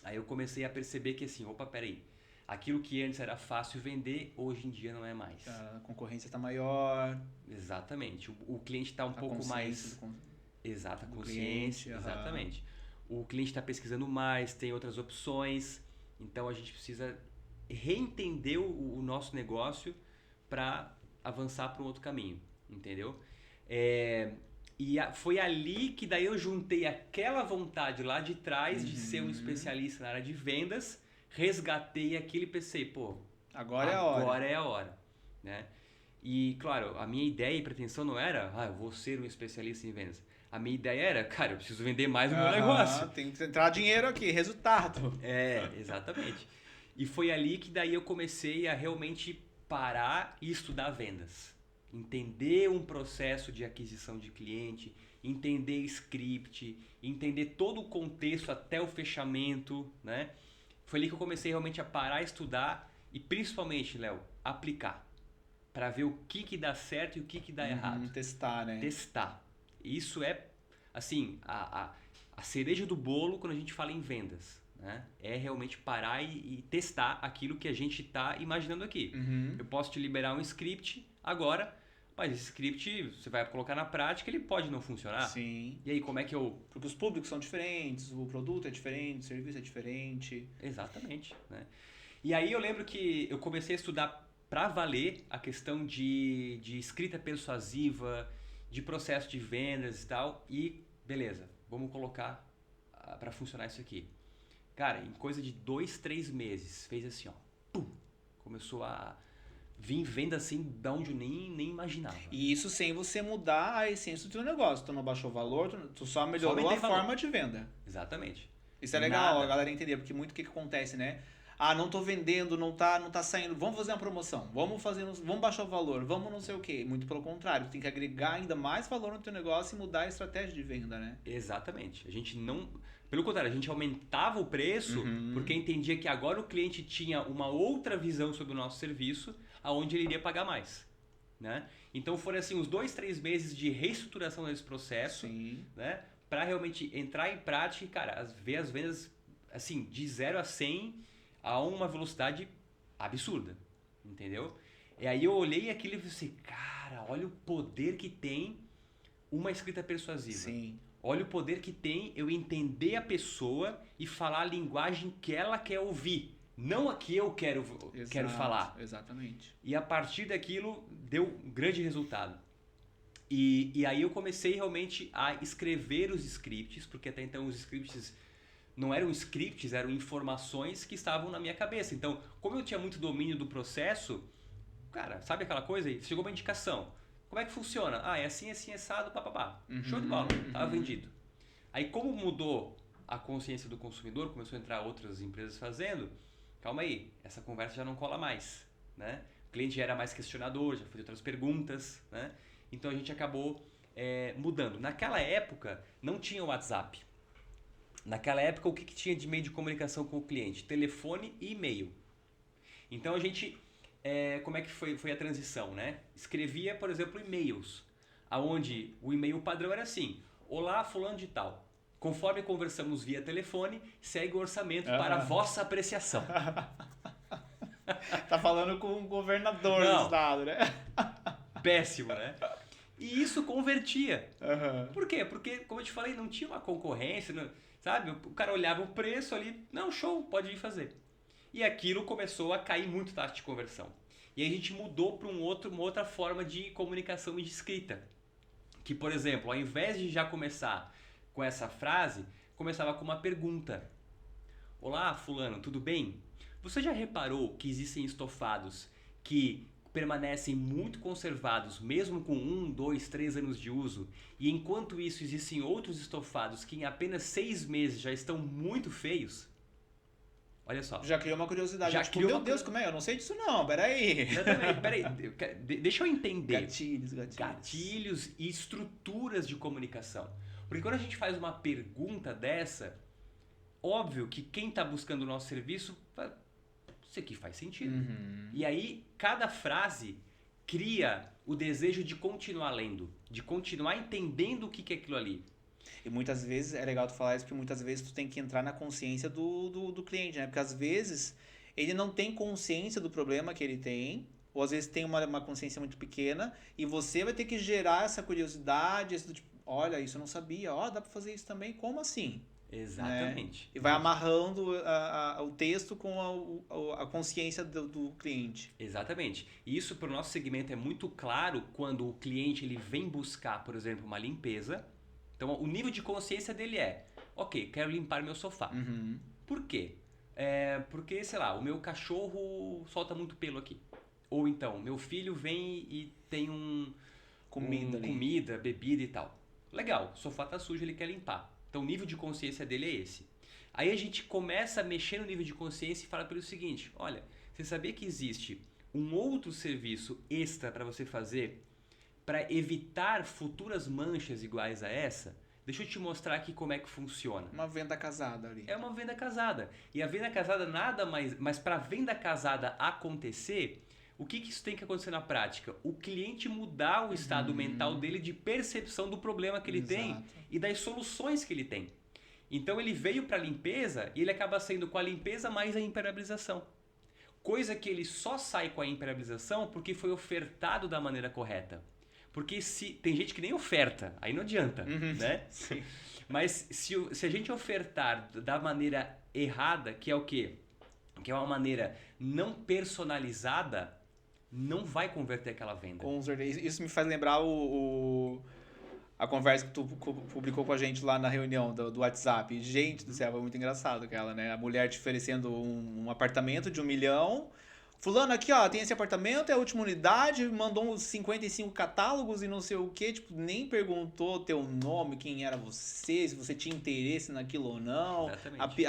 Aí eu comecei a perceber que assim, opa, peraí, aquilo que antes era fácil vender, hoje em dia não é mais. A concorrência está maior. Exatamente. O cliente está um pouco mais... Exato, a consciência, cliente, exatamente. O cliente está pesquisando mais, tem outras opções, então a gente precisa reentender o nosso negócio para avançar para um outro caminho, entendeu? Foi ali que daí eu juntei aquela vontade lá de trás de ser um especialista na área de vendas, resgatei aquilo e pensei, pô, agora é a hora. Agora é a hora, né? E, claro, a minha ideia e pretensão não era, eu vou ser um especialista em vendas. A minha ideia era, cara, eu preciso vender mais o meu negócio. Tem que entrar dinheiro aqui, resultado. Exatamente. E foi ali que daí eu comecei a realmente parar e estudar vendas. Entender um processo de aquisição de cliente, entender script, entender todo o contexto até o fechamento, né? Foi ali que eu comecei realmente a parar, estudar e principalmente, Léo, aplicar. Para ver o que dá certo e o que dá errado. Testar, né? Testar. Isso é, assim, a cereja do bolo quando a gente fala em vendas. Né? É realmente parar e testar aquilo que a gente está imaginando aqui. Uhum. Eu posso te liberar um script agora, mas esse script você vai colocar na prática, ele pode não funcionar. Sim. E aí, como é que eu... Porque os públicos são diferentes, o produto é diferente, o serviço é diferente. Exatamente. Né? E aí eu lembro que eu comecei a estudar para valer a questão de escrita persuasiva, de processo de vendas e tal, e beleza, vamos colocar para funcionar isso aqui. Cara, em coisa de 2, 3 meses, fez assim, ó, pum, começou a vir venda assim, de onde eu nem imaginava. E isso sem você mudar a essência do teu negócio. Tu não baixou o valor, tu só melhorou a forma de venda. Exatamente. Isso é legal, a galera entender, porque muito o que acontece, né? Não tô vendendo, não tá saindo, vamos fazer uma promoção, vamos baixar o valor, vamos não sei o quê. Muito pelo contrário, tu tem que agregar ainda mais valor no teu negócio e mudar a estratégia de venda, né? Exatamente. A gente não... Pelo contrário, a gente aumentava o preço porque entendia que agora o cliente tinha uma outra visão sobre o nosso serviço, aonde ele iria pagar mais. Né? Então foram assim uns 2, 3 meses de reestruturação desse processo, né? Para realmente entrar em prática e, cara, ver as vendas assim, de 0 a 100 a uma velocidade absurda, entendeu? E aí eu olhei aquilo e falei assim, cara, olha o poder que tem uma escrita persuasiva. Sim. Olha o poder que tem eu entender a pessoa e falar a linguagem que ela quer ouvir, não a que eu quero falar. Exatamente. E a partir daquilo deu um grande resultado. E aí eu comecei realmente a escrever os scripts, porque até então os scripts não eram scripts, eram informações que estavam na minha cabeça. Então, como eu tinha muito domínio do processo, cara, sabe aquela coisa aí? Chegou uma indicação. Como é que funciona? É assim, assado, papapá. Show de bola, estava vendido. Aí como mudou a consciência do consumidor, começou a entrar outras empresas fazendo, calma aí, essa conversa já não cola mais. Né? O cliente já era mais questionador, já fazia outras perguntas. Né? Então a gente acabou mudando. Naquela época não tinha WhatsApp. Naquela época o que tinha de meio de comunicação com o cliente? Telefone e e-mail. Então a gente, como é que foi a transição, né? Escrevia, por exemplo, e-mails, aonde o e-mail padrão era assim: olá, fulano de tal. Conforme conversamos via telefone, segue o orçamento para vossa apreciação. Tá falando com o governador do estado, né? Péssimo, né? E isso convertia. Por quê? Porque, como eu te falei, não tinha uma concorrência, não, sabe? O cara olhava o preço ali, não, show, pode ir fazer. E aquilo começou a cair muito taxa de conversão. E aí a gente mudou para uma outra forma de comunicação e de escrita. Que, por exemplo, ao invés de já começar com essa frase, começava com uma pergunta. Olá, fulano, tudo bem? Você já reparou que existem estofados que permanecem muito conservados mesmo com 1, 2, 3 anos de uso, e enquanto isso existem outros estofados que em apenas 6 meses já estão muito feios? Olha só. Já criou uma curiosidade. Já tipo, criou meu Deus, como é? Eu não sei disso não, peraí. Exatamente, peraí. Deixa eu entender. Gatilhos. E estruturas de comunicação. Porque quando a gente faz uma pergunta dessa, óbvio que quem está buscando o nosso serviço, isso aqui faz sentido. E aí, cada frase cria o desejo de continuar lendo, de continuar entendendo o que é aquilo ali. E muitas vezes, é legal tu falar isso, porque muitas vezes tu tem que entrar na consciência do cliente, né? Porque às vezes ele não tem consciência do problema que ele tem, ou às vezes tem uma consciência muito pequena, e você vai ter que gerar essa curiosidade, esse do tipo, olha, isso eu não sabia, dá pra fazer isso também, como assim? Exatamente. Né? E vai amarrando o texto com a consciência do cliente. Exatamente. E isso para o nosso segmento é muito claro quando o cliente ele vem buscar, por exemplo, uma limpeza. Então o nível de consciência dele ok, quero limpar meu sofá. Por quê? Porque, sei lá, o meu cachorro solta muito pelo aqui. Ou então, meu filho vem e tem comida, bebida e tal. Legal, o sofá tá sujo, ele quer limpar. Então o nível de consciência dele é esse. Aí a gente começa a mexer no nível de consciência e fala pelo seguinte: olha, você sabia que existe um outro serviço extra para você fazer para evitar futuras manchas iguais a essa? Deixa eu te mostrar aqui como é que funciona. Uma venda casada ali. É uma venda casada. E a venda casada nada mais... Mas para a venda casada acontecer, o que isso tem que acontecer na prática? O cliente mudar o estado mental dele de percepção do problema que ele tem e das soluções que ele tem. Então ele veio para a limpeza e ele acaba saindo com a limpeza mais a impermeabilização. Coisa que ele só sai com a impermeabilização porque foi ofertado da maneira correta. Porque tem gente que nem oferta, aí não adianta, né? Sim. Mas se a gente ofertar da maneira errada, que é o quê? Que é uma maneira não personalizada, não vai converter aquela venda. Com certeza. Isso me faz lembrar a conversa que tu publicou com a gente lá na reunião do WhatsApp. Gente do céu, foi muito engraçado aquela, né? A mulher te oferecendo um apartamento de 1 milhão. Fulano, aqui tem esse apartamento, é a última unidade, mandou uns 55 catálogos e não sei o que, tipo, nem perguntou teu nome, quem era você, se você tinha interesse naquilo ou não. Exatamente.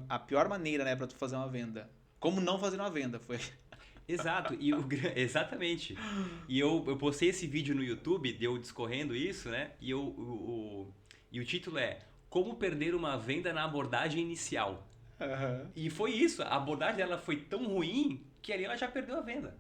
A pior maneira, né, pra tu fazer uma venda. Como não fazer uma venda, foi. Exato, exatamente. E eu postei esse vídeo no YouTube, de eu discorrendo isso, né? E o título é Como Perder uma Venda na Abordagem Inicial. E foi isso, a abordagem dela foi tão ruim que ali ela já perdeu a venda,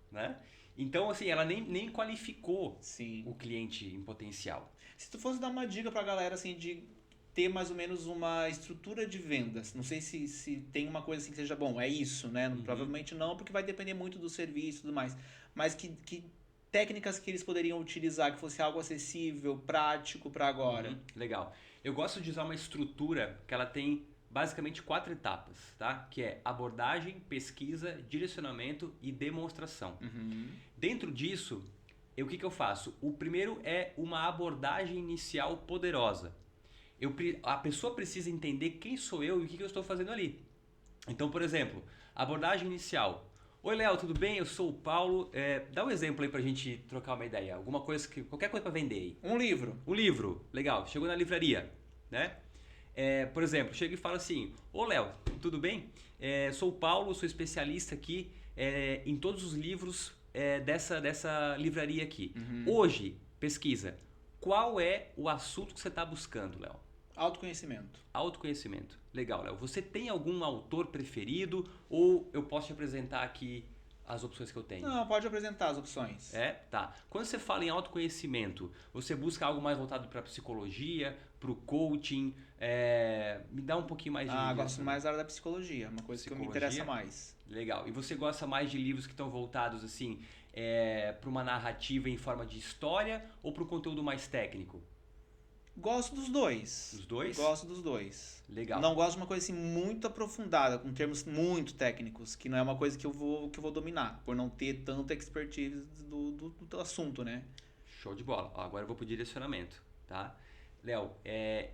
né? Então, assim, ela nem qualificou o cliente em potencial. Se tu fosse dar uma dica pra galera, assim, de ter mais ou menos uma estrutura de vendas, não sei se tem uma coisa assim que seja bom, é isso, né? Provavelmente não, porque vai depender muito do serviço e tudo mais, mas que técnicas que eles poderiam utilizar, que fosse algo acessível, prático pra agora. Legal. Eu gosto de usar uma estrutura que ela tem basicamente 4 etapas, tá? Que é abordagem, pesquisa, direcionamento e demonstração. Dentro disso, o que eu faço? O primeiro é uma abordagem inicial poderosa. A pessoa precisa entender quem sou eu e o que eu estou fazendo ali. Então, por exemplo, abordagem inicial. Oi, Léo, tudo bem? Eu sou o Paulo. Dá um exemplo aí pra gente trocar uma ideia. Qualquer coisa pra vender aí. Um livro. Um livro, legal. Chegou na livraria, né? Por exemplo, chega e fala assim: ô Léo, tudo bem? Sou o Paulo, sou especialista aqui em todos os livros dessa livraria aqui. Uhum. Hoje, pesquisa, qual é o assunto que você está buscando, Léo? Autoconhecimento. Autoconhecimento. Legal, Léo. Você tem algum autor preferido ou eu posso te apresentar aqui as opções que eu tenho? Não, pode apresentar as opções. Tá. Quando você fala em autoconhecimento, você busca algo mais voltado para psicologia, para o coaching? Me dá um pouquinho mais de... Gosto mais da área da psicologia, uma coisa que me interessa mais. Legal. E você gosta mais de livros que estão voltados assim para uma narrativa em forma de história ou para um conteúdo mais técnico? Gosto dos dois. Dos dois? Gosto dos dois. Legal. Não gosto de uma coisa assim muito aprofundada, com termos muito técnicos, que não é uma coisa que eu vou dominar, por não ter tanta expertise do assunto, né? Show de bola. Ó, agora eu vou pro direcionamento, tá? Léo,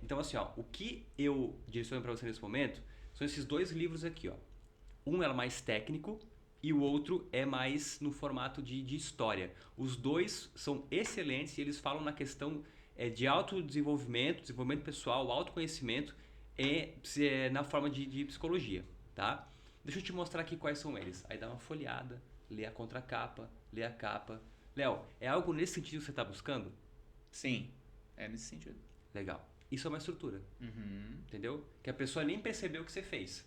então assim, ó, o que eu direciono para você nesse momento são esses dois livros aqui, ó. Um é mais técnico e o outro é mais no formato de história. Os dois são excelentes e eles falam na questão de autodesenvolvimento, desenvolvimento pessoal, autoconhecimento na forma de psicologia, tá? Deixa eu te mostrar aqui quais são eles. Aí dá uma folheada, lê a contracapa, lê a capa. Léo, é algo nesse sentido que você está buscando? Sim, é nesse sentido. Legal. Isso é uma estrutura, Uhum. entendeu? Que a pessoa nem percebeu o que você fez.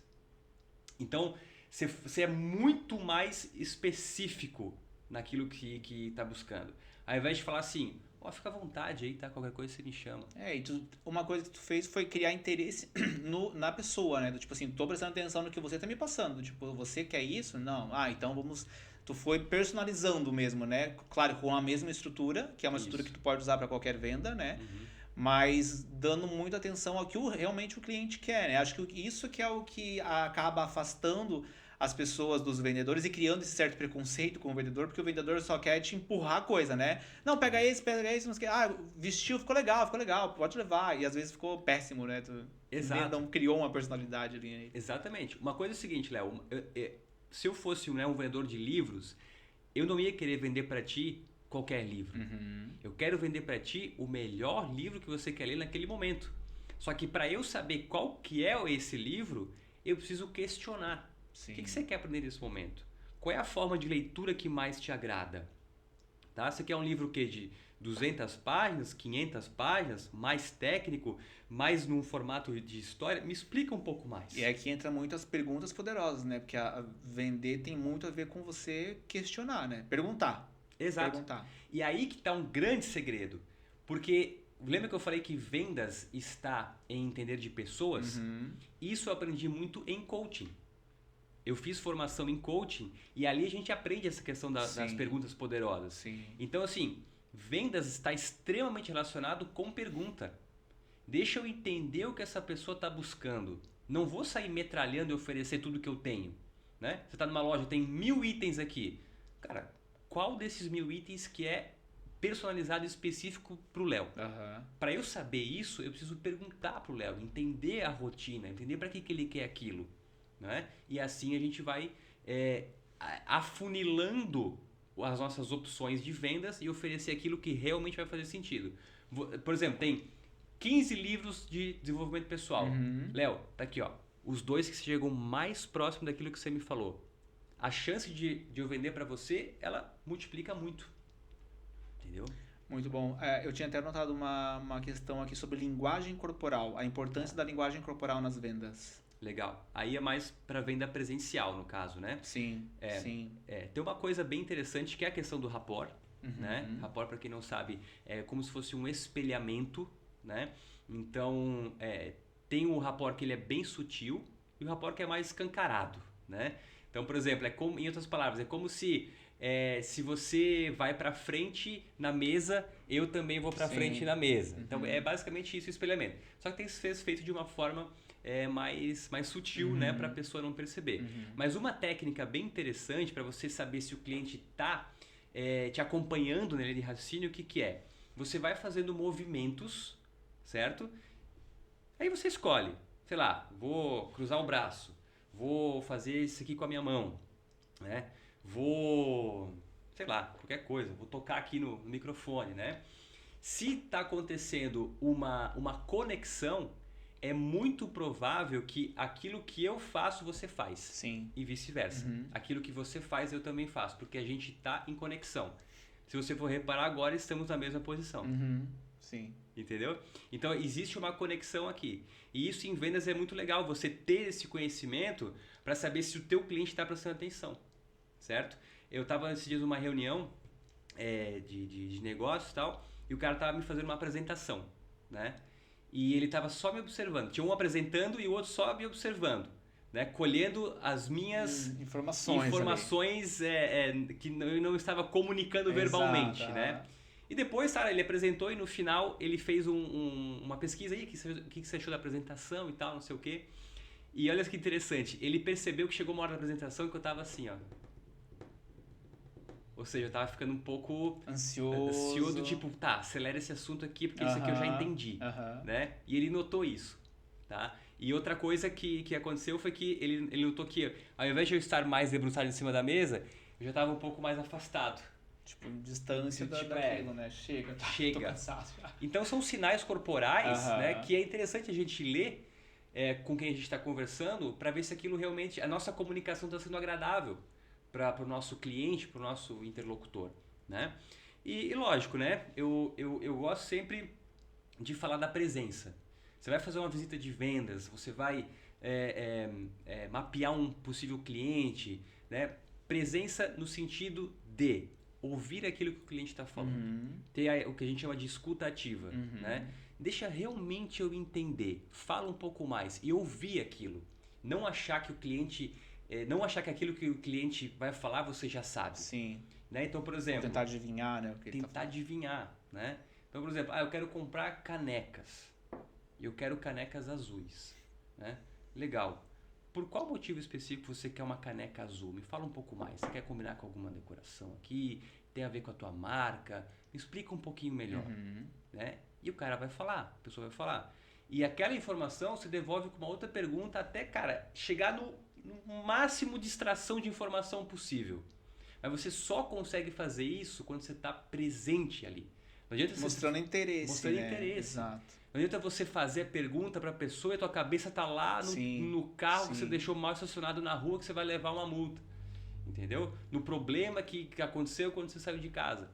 Então, você é muito mais específico naquilo que está buscando. Ao invés de falar assim, fica à vontade aí, tá? Qualquer coisa você me chama. Uma coisa que tu fez foi criar interesse na pessoa, né? Tipo assim, tô prestando atenção no que você tá me passando. Tipo, você quer isso? Não. Então vamos... Tu foi personalizando mesmo, né? Claro, com a mesma estrutura, que é uma estrutura que tu pode usar para qualquer venda, né? Uhum. Mas dando muita atenção ao que realmente o cliente quer, né? Acho que isso que é o que acaba afastando as pessoas dos vendedores e criando esse certo preconceito com o vendedor, porque o vendedor só quer te empurrar a coisa, né? Não, pega esse, não sei o que. Vestiu, ficou legal, pode levar. E às vezes ficou péssimo, né? Exato. Não criou uma personalidade ali. Exatamente. Uma coisa é o seguinte, Léo, se eu fosse um vendedor de livros, eu não ia querer vender para ti qualquer livro. Uhum. Eu quero vender para ti o melhor livro que você quer ler naquele momento. Só que para eu saber qual que é esse livro, eu preciso questionar. Sim. O que você quer aprender nesse momento? Qual é a forma de leitura que mais te agrada? Tá? Você quer um livro que de 200 páginas, 500 páginas, mais técnico, mais num formato de história? Me explica um pouco mais. E é que entra muitas perguntas poderosas, né? Porque vender tem muito a ver com você questionar, né? Perguntar. Exato. Perguntar. E aí que está um grande segredo. Porque lembra que eu falei que vendas está em entender de pessoas? Uhum. Isso eu aprendi muito em coaching. Eu fiz formação em coaching e ali a gente aprende essa questão das perguntas poderosas. Sim. Então, assim, vendas está extremamente relacionado com pergunta. Deixa eu entender o que essa pessoa está buscando. Não vou sair metralhando e oferecer tudo que eu tenho. Né? Você está numa loja, tem 1000 itens aqui. Cara, qual desses 1000 itens que é personalizado e específico para o Léo? Uhum. Para eu saber isso, eu preciso perguntar para o Léo, entender a rotina, entender para que ele quer aquilo. Né? E assim a gente vai afunilando as nossas opções de vendas e oferecer aquilo que realmente vai fazer sentido. Por exemplo, tem 15 livros de desenvolvimento pessoal. Uhum. Léo, tá aqui, ó. Os dois que chegam mais próximo daquilo que você me falou. A chance de eu vender para você, ela multiplica muito. Entendeu? Muito bom. Eu tinha até anotado uma questão aqui sobre linguagem corporal, a importância da linguagem corporal nas vendas. Legal. Aí é mais para venda presencial, no caso, né? Sim, sim. Tem uma coisa bem interessante que é a questão do rapport. Uhum. Né? Rapport, para quem não sabe, é como se fosse um espelhamento. Né? Então, tem um rapport que ele é bem sutil e o rapport que é mais escancarado. Né? Então, por exemplo, em outras palavras, é como se você vai para frente na mesa, eu também vou para frente na mesa. Então, é basicamente isso o espelhamento. Só que tem que ser feito de uma forma mais sutil, né, para a pessoa não perceber. Mas uma técnica bem interessante para você saber se o cliente está te acompanhando na linha de raciocínio, o que é? Você vai fazendo movimentos, certo? Aí você escolhe, sei lá, vou cruzar o braço, vou fazer isso aqui com a minha mão, né? Vou, sei lá, qualquer coisa, vou tocar aqui no microfone, né? Se está acontecendo uma conexão, é muito provável que aquilo que eu faço, você faz. Sim. E vice-versa. Aquilo que você faz, eu também faço, porque a gente está em conexão. Se você for reparar agora, estamos na mesma posição. Sim. Entendeu? Então, existe uma conexão aqui. E isso em vendas é muito legal, você ter esse conhecimento para saber se o teu cliente está prestando atenção. Certo? Eu estava esses dias numa reunião de negócios e tal, e o cara estava me fazendo uma apresentação, né? E ele estava só me observando. Tinha um apresentando e o outro só me observando, né? Colhendo as minhas informações que eu não estava comunicando verbalmente, né? E depois, cara, ele apresentou e no final ele fez uma pesquisa aí, o que você achou da apresentação e tal, não sei o quê. E olha que interessante, ele percebeu que chegou uma hora da apresentação e que eu estava assim, ó. Ou seja, eu tava ficando um pouco ansioso, tipo, tá, acelera esse assunto aqui, porque isso aqui eu já entendi, né? E ele notou isso, tá? E outra coisa que aconteceu foi que ele notou que, ao invés de eu estar mais debruçado em cima da mesa, eu já tava um pouco mais afastado. Tipo, distância daquilo, né? Chega. Tô cansado já. Então, são sinais corporais, né? Que é interessante a gente ler com quem a gente está conversando para ver se aquilo realmente, a nossa comunicação está sendo agradável para o nosso cliente, para o nosso interlocutor, né? E lógico, né? Eu gosto sempre de falar da presença. Você vai fazer uma visita de vendas, você vai mapear um possível cliente, né? Presença no sentido de ouvir aquilo que o cliente está falando. Ter o que a gente chama de escuta ativa, né? Deixa realmente eu entender, fala um pouco mais e ouvir aquilo. Não achar que o cliente... não achar que aquilo que o cliente vai falar você já sabe. Sim. Né? Então, por exemplo... Tentar adivinhar, né? Tentar adivinhar, né? Então, por exemplo, eu quero comprar canecas. Eu quero canecas azuis. Né? Legal. Por qual motivo específico você quer uma caneca azul? Me fala um pouco mais. Você quer combinar com alguma decoração aqui? Tem a ver com a tua marca? Me explica um pouquinho melhor. Né? E o cara vai falar, a pessoa vai falar. E aquela informação se devolve com uma outra pergunta até, cara, chegar no máximo de extração de informação possível. Mas você só consegue fazer isso quando você está presente ali. Não adianta mostrando interesse. Mostrando interesse. Exato. Não adianta você fazer a pergunta para a pessoa e a tua cabeça está lá no carro que você deixou mal estacionado na rua que você vai levar uma multa. Entendeu? No problema que aconteceu quando você saiu de casa.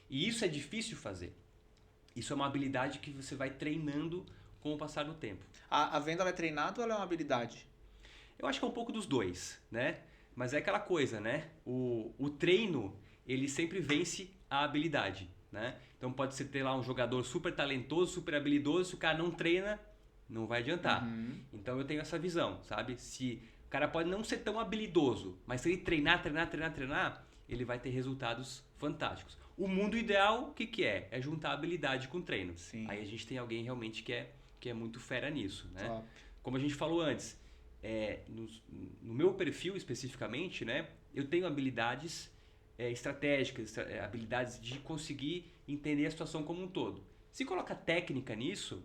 E isso é difícil fazer. Isso é uma habilidade que você vai treinando com o passar do tempo. A venda ela é treinada ou ela é uma habilidade? Eu acho que é um pouco dos dois, né? Mas é aquela coisa, né? O treino, ele sempre vence a habilidade, né? Então pode ser ter lá um jogador super talentoso, super habilidoso, se o cara não treina, não vai adiantar. Então eu tenho essa visão, sabe? Se o cara pode não ser tão habilidoso, mas se ele treinar, ele vai ter resultados fantásticos. O mundo ideal, o que é? É juntar habilidade com treino. Sim. Aí a gente tem alguém realmente que é muito fera nisso, né? Top. Como a gente falou antes, no meu perfil especificamente, né, eu tenho habilidades estratégicas, habilidades de conseguir entender a situação como um todo. Se coloca técnica nisso,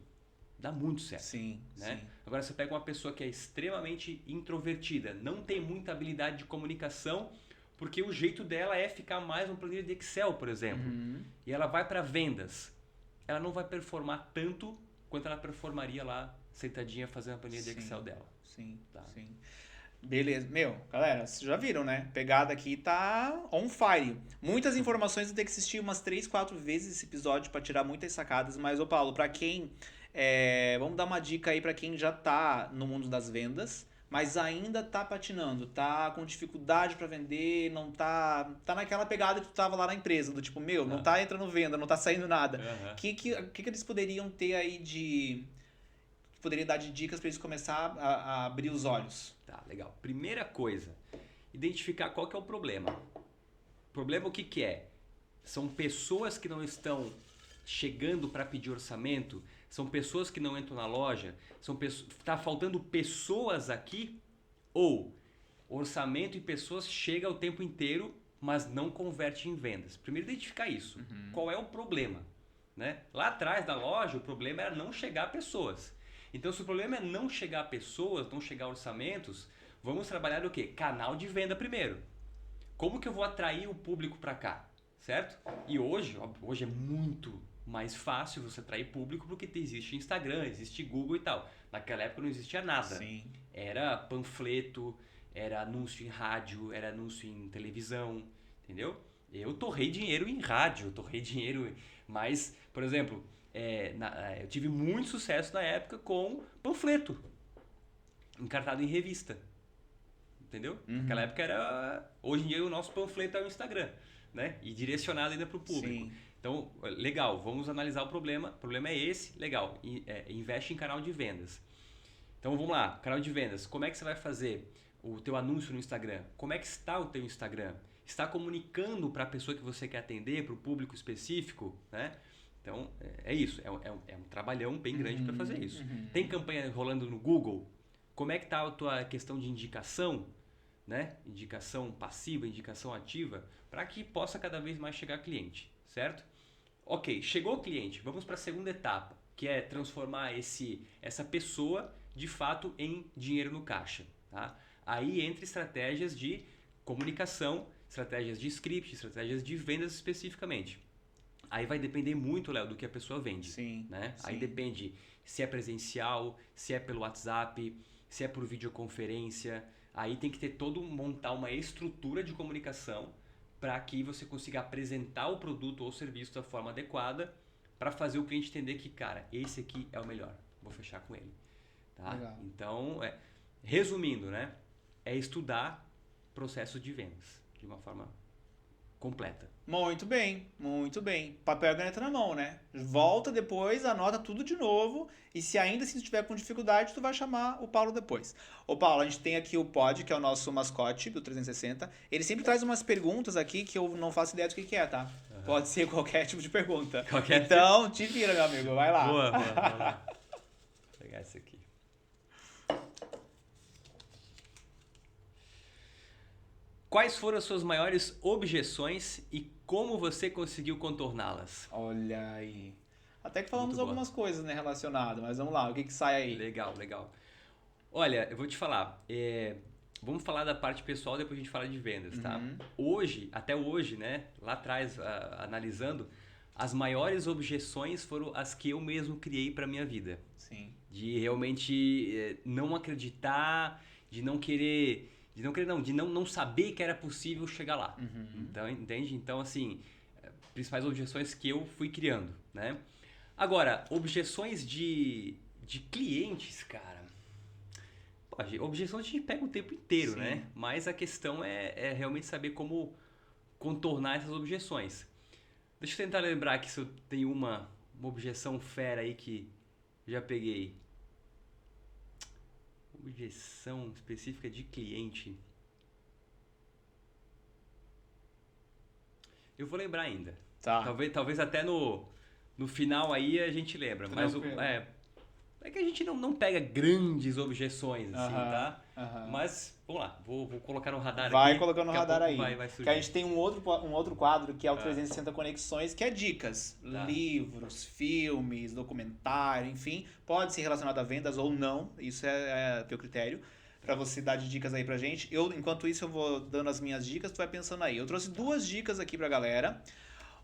dá muito certo. Sim, né? sim. Agora você pega uma pessoa que é extremamente introvertida, não tem muita habilidade de comunicação, porque o jeito dela é ficar mais no planilha de Excel, por exemplo. E ela vai para vendas. Ela não vai performar tanto quanto ela performaria lá sentadinha fazendo a planilha de Excel dela. Sim, tá. Sim. Beleza. Galera, vocês já viram, né? Pegada aqui tá on fire. Muitas informações, eu tenho que assistir umas 3, 4 vezes esse episódio pra tirar muitas sacadas. Mas, ô Paulo, pra quem... vamos dar uma dica aí pra quem já tá no mundo das vendas, mas ainda tá patinando, tá com dificuldade pra vender, não tá naquela pegada que tu tava lá na empresa, do tipo, não tá entrando venda, não tá saindo nada. Que eles poderiam ter aí poderia dar de dicas para eles começar a abrir os olhos? Tá, legal. Primeira coisa, identificar qual que é o problema. O problema o que é? São pessoas que não estão chegando para pedir orçamento, são pessoas que não entram na loja, tá faltando pessoas aqui, ou orçamento e pessoas chega o tempo inteiro, mas não converte em vendas. Primeiro identificar isso. Qual é o problema? Né? Lá atrás da loja, o problema era não chegar a pessoas. Então, se o problema é não chegar a pessoas, não chegar a orçamentos, vamos trabalhar o quê? Canal de venda primeiro. Como que eu vou atrair o público para cá? Certo? E hoje é muito mais fácil você atrair público porque existe Instagram, existe Google e tal. Naquela época não existia nada. Sim. Era panfleto, era anúncio em rádio, era anúncio em televisão, entendeu? Eu torrei dinheiro em rádio, torrei dinheiro, mas, por exemplo, eu tive muito sucesso na época com panfleto, encartado em revista, entendeu? Naquela época era, hoje em dia o nosso panfleto é o Instagram, né? E direcionado ainda para o público. Sim. Então, legal, vamos analisar o problema é esse, legal, investe em canal de vendas. Então vamos lá, canal de vendas, como é que você vai fazer o teu anúncio no Instagram? Como é que está o teu Instagram? Está comunicando para a pessoa que você quer atender, para o público específico, né? Então é isso, é um trabalhão bem grande para fazer isso. Tem campanha rolando no Google? Como é que está a tua questão de indicação, né? Indicação passiva, indicação ativa, para que possa cada vez mais chegar cliente, certo? Ok, chegou o cliente, vamos para a segunda etapa, que é transformar essa pessoa de fato em dinheiro no caixa. Tá? Aí entra estratégias de comunicação, estratégias de script, estratégias de vendas especificamente. Aí vai depender muito, Léo, do que a pessoa vende. Sim, né? sim. Aí depende se é presencial, se é pelo WhatsApp, se é por videoconferência. Aí tem que ter montar uma estrutura de comunicação para que você consiga apresentar o produto ou serviço da forma adequada para fazer o cliente entender que, cara, esse aqui é o melhor, vou fechar com ele. Tá? Legal. Então, resumindo, né, é estudar processos de vendas de uma forma completa. Muito bem, muito bem. Papel e caneta na mão, né? Volta depois, anota tudo de novo e se ainda assim estiver com dificuldade, tu vai chamar o Paulo depois. Ô Paulo, a gente tem aqui o Pod, que é o nosso mascote do 360. Ele sempre traz umas perguntas aqui que eu não faço ideia do que é, tá? Pode ser qualquer tipo de pergunta. Então, te vira, meu amigo, vai lá. Boa. Vou pegar esse aqui. Quais foram as suas maiores objeções e como você conseguiu contorná-las? Olha aí. Até que falamos Muito boa. algumas coisas, né, relacionadas, mas vamos lá, o que sai aí? Legal. Olha, eu vou te falar, vamos falar da parte pessoal, depois a gente fala de vendas, tá? Até hoje, né, lá atrás, analisando, as maiores objeções foram as que eu mesmo criei para minha vida. Sim. De realmente não acreditar, de não saber que era possível chegar lá. Então, entende? Então, assim, principais objeções que eu fui criando, né? Agora, objeções de clientes, cara. Pô, objeções a gente pega o tempo inteiro, Sim. né? Mas a questão é realmente saber como contornar essas objeções. Deixa eu tentar lembrar que se eu tenho uma objeção fera aí que já peguei. Objeção específica de cliente. Eu vou lembrar ainda. Tá. Talvez até no final aí a gente lembra. Mas é que a gente não pega grandes objeções, assim, tá? Mas, vamos lá, vou colocar no radar Vai aqui. colocando no radar aí. Vai surgir. Que a gente tem um outro quadro que é o 360 Conexões, que é dicas. Tá. Livros, filmes, documentário, enfim. Pode ser relacionado a vendas ou não. Isso é teu critério. Pra você dar de dicas aí pra gente. Enquanto isso, eu vou dando as minhas dicas, tu vai pensando aí. Eu trouxe duas dicas aqui pra galera.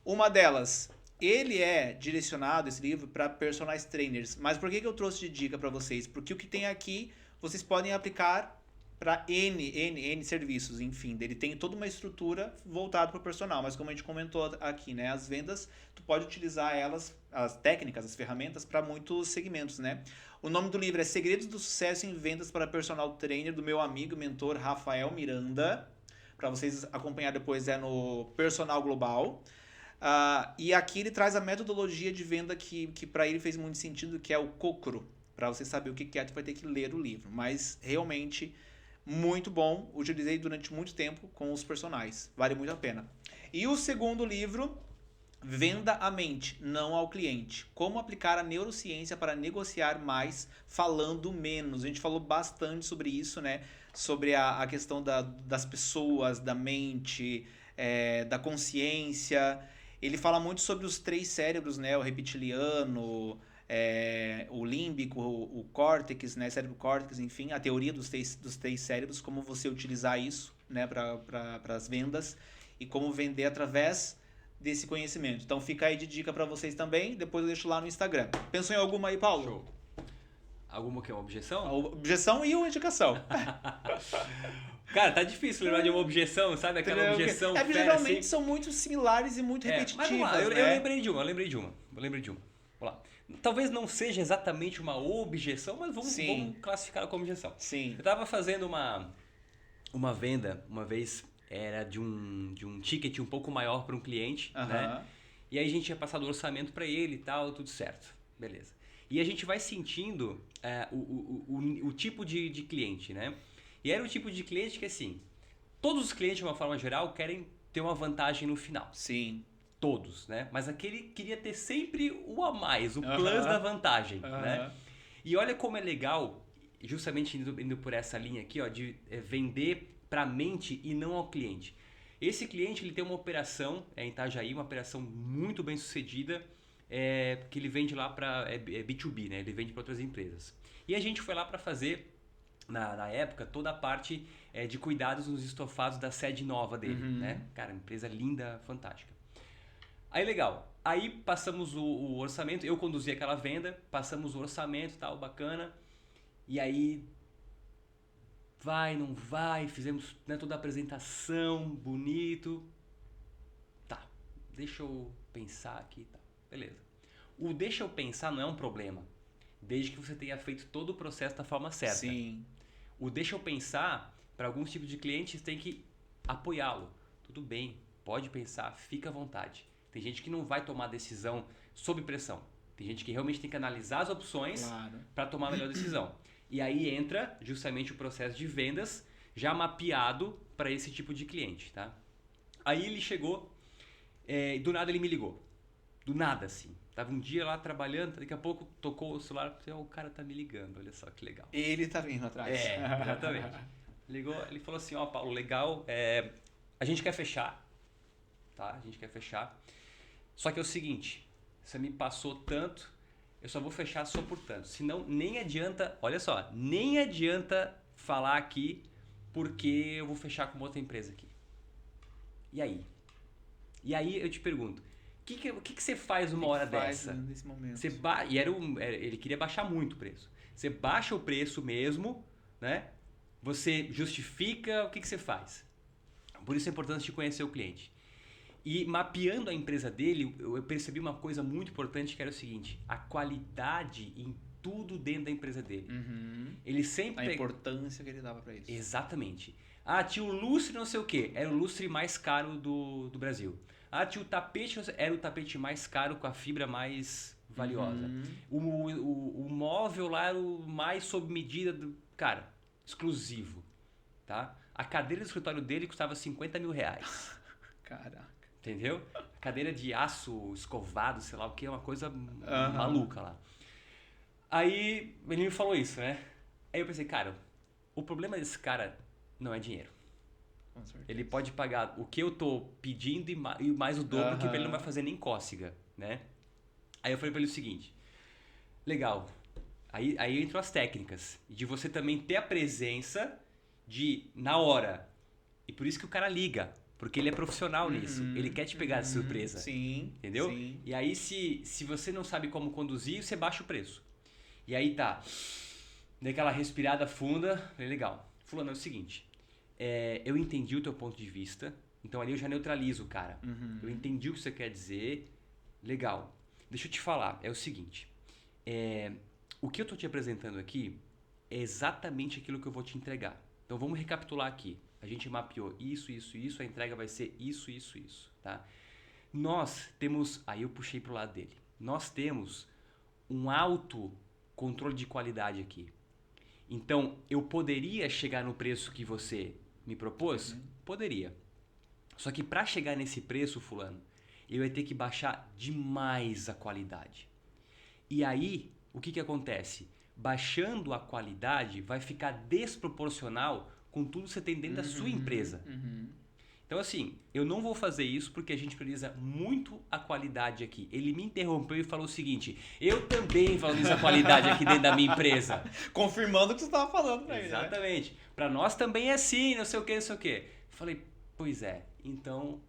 Uma delas, ele é direcionado, esse livro, para personal trainers. Mas por que eu trouxe de dica para vocês? Porque o que tem aqui, vocês podem aplicar para N serviços, enfim. Ele tem toda uma estrutura voltada para o personal. Mas como a gente comentou aqui, né? As vendas, tu pode utilizar elas, as técnicas, as ferramentas, para muitos segmentos, né? O nome do livro é Segredos do Sucesso em Vendas para Personal Trainer, do meu amigo, mentor Rafael Miranda. Para vocês acompanhar depois, é no Personal Global. E aqui ele traz a metodologia de venda que para ele fez muito sentido, que é o COCRO. Para você saber o que é, tu vai ter que ler o livro. Mas realmente muito bom. Utilizei durante muito tempo com os personagens. Vale muito a pena. E o segundo livro, Venda à Mente, não ao cliente. Como aplicar a neurociência para negociar mais falando menos. A gente falou bastante sobre isso, né? Sobre a questão das pessoas, da mente, da consciência. Ele fala muito sobre os 3 cérebros, né? O reptiliano, o límbico, o córtex, né? Cérebro córtex, enfim, a teoria dos três cérebros, como você utilizar isso, né? Para as vendas e como vender através desse conhecimento. Então fica aí de dica para vocês também, depois eu deixo lá no Instagram. Pensou em alguma aí, Paulo? Show. Alguma que é uma objeção? A objeção e uma indicação. Cara, tá difícil lembrar de uma objeção, sabe? Aquela objeção porque fera, geralmente assim. são muito similares e muito repetitivas, Mas vamos lá, eu né? lembrei de uma. Vamos lá. Talvez não seja exatamente uma objeção, mas vamos classificá-la como objeção. Sim. Eu tava fazendo uma venda, uma vez, era de um ticket um pouco maior para um cliente, né? E aí a gente tinha passado o orçamento para ele e tal, tudo certo. Beleza. E a gente vai sentindo o tipo de cliente, né? E era o tipo de cliente que, assim, todos os clientes, de uma forma geral, querem ter uma vantagem no final. Sim. Todos, né? Mas aquele queria ter sempre o a mais, o plus da vantagem, né? E olha como é legal, justamente indo por essa linha aqui, ó, de vender para a mente e não ao cliente. Esse cliente, ele tem uma operação em Itajaí, uma operação muito bem sucedida, que ele vende lá para B2B, né? Ele vende para outras empresas. E a gente foi lá para fazer, na época, toda a parte de cuidados nos estofados da sede nova dele, né? Cara, empresa linda, fantástica. Aí legal, aí passamos o orçamento, eu conduzi aquela venda, passamos o orçamento e tal, bacana, e aí vai, não vai, fizemos, né, toda a apresentação, bonito, tá, deixa eu pensar aqui, tá, beleza. O deixa eu pensar não é um problema, desde que você tenha feito todo o processo da forma certa. Sim. O deixa eu pensar, para alguns tipos de clientes, tem que apoiá-lo, tudo bem, pode pensar, fica à vontade. Tem gente que não vai tomar decisão sob pressão. Tem gente que realmente tem que analisar as opções para tomar a melhor decisão. E aí entra justamente o processo de vendas já mapeado para esse tipo de cliente, tá? Aí ele chegou, do nada ele me ligou. Do nada, assim. Tava um dia lá trabalhando, daqui a pouco tocou o celular, falei, o cara tá me ligando, olha só que legal. Ele tá vindo atrás. Exatamente. Ligou, ele falou assim, Paulo, legal, a gente quer fechar, tá? A gente quer fechar. Só que é o seguinte, você me passou tanto, eu só vou fechar só por tanto. Senão nem adianta, olha só, nem adianta falar aqui porque eu vou fechar com outra empresa aqui. E aí? E aí eu te pergunto, o que você faz numa hora dessa? Nesse momento? Ele queria baixar muito o preço. Você baixa o preço mesmo, né? Você justifica, o que você faz? Por isso é importante de conhecer o cliente. E mapeando a empresa dele, eu percebi uma coisa muito importante que era o seguinte, a qualidade em tudo dentro da empresa dele. Ele sempre... A importância que ele dava para isso. Exatamente. Tinha o lustre não sei o quê, era o lustre mais caro do Brasil. Tinha o tapete, era o tapete mais caro com a fibra mais valiosa. O móvel lá era o mais sob medida, cara, exclusivo. Tá? A cadeira do escritório dele custava R$50 mil. Caraca. Entendeu? Cadeira de aço escovado, sei lá o que, é uma coisa maluca lá. Aí ele me falou isso, né? Aí eu pensei, cara, o problema desse cara não é dinheiro. Com certeza. Ele pode pagar o que eu tô pedindo e mais o dobro, que ele não vai fazer nem cócega, né? Aí eu falei pra ele o seguinte, legal, aí entram as técnicas, de você também ter a presença de, na hora, e por isso que o cara liga, porque ele é profissional nisso. Ele quer te pegar de surpresa. Sim. Entendeu? Sim. E aí, se você não sabe como conduzir, você baixa o preço. E aí tá. Dei aquela respirada funda. Falei, legal. Fulano, é o seguinte. Eu entendi o teu ponto de vista. Então ali eu já neutralizo o cara. Eu entendi o que você quer dizer. Legal. Deixa eu te falar. É o seguinte. O que eu tô te apresentando aqui é exatamente aquilo que eu vou te entregar. Então vamos recapitular aqui. A gente mapeou isso, a entrega vai ser isso, tá? Nós temos, aí eu puxei pro lado dele, nós temos um alto controle de qualidade aqui. Então, eu poderia chegar no preço que você me propôs? Poderia. Só que para chegar nesse preço, fulano, eu ia ter que baixar demais a qualidade. E aí, o que acontece? Baixando a qualidade, vai ficar desproporcional com tudo que você tem dentro da sua empresa. Então assim, eu não vou fazer isso porque a gente prioriza muito a qualidade aqui. Ele me interrompeu e falou o seguinte, eu também valorizo a qualidade aqui dentro da minha empresa. Confirmando o que você estava falando pra ele. Exatamente. Né? Para nós também é assim, não sei o que. Falei, pois é, então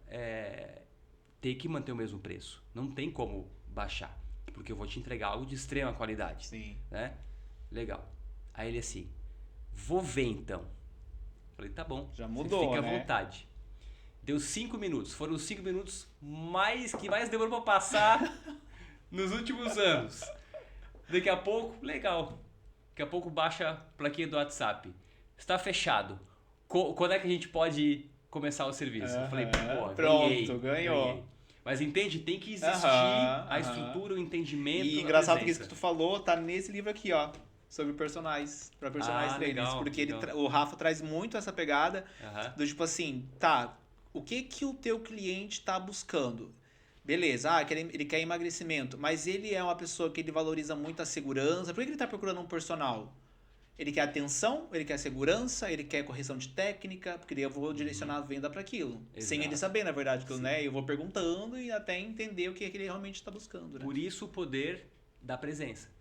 ter que manter o mesmo preço. Não tem como baixar, porque eu vou te entregar algo de extrema qualidade. Sim. Né? Legal. Aí ele assim, vou ver então. Falei, tá bom. Já mudou, Fica à né? vontade. Deu 5 minutos. Foram os 5 minutos que mais demorou pra passar nos últimos anos. Daqui a pouco, legal. Daqui a pouco baixa a plaquinha do WhatsApp. Está fechado. Quando é que a gente pode começar o serviço? Eu falei, pô, pronto, ganhou. Ganhei. Mas entende? Tem que existir a estrutura, o entendimento. E engraçado que isso que tu falou tá nesse livro aqui, ó. Sobre personagens, pra personagens trainers. Legal, porque legal. O Rafa traz muito essa pegada Uhum. do tipo assim, tá, o que o teu cliente tá buscando? Beleza, ele quer emagrecimento, mas ele é uma pessoa que ele valoriza muito a segurança. Por que ele tá procurando um personal? Ele quer atenção, ele quer segurança, ele quer correção de técnica, porque daí eu vou direcionar a venda para aquilo. Sem ele saber, na verdade, que eu vou perguntando e até entender o que ele realmente está buscando. Né? Por isso o poder da presença.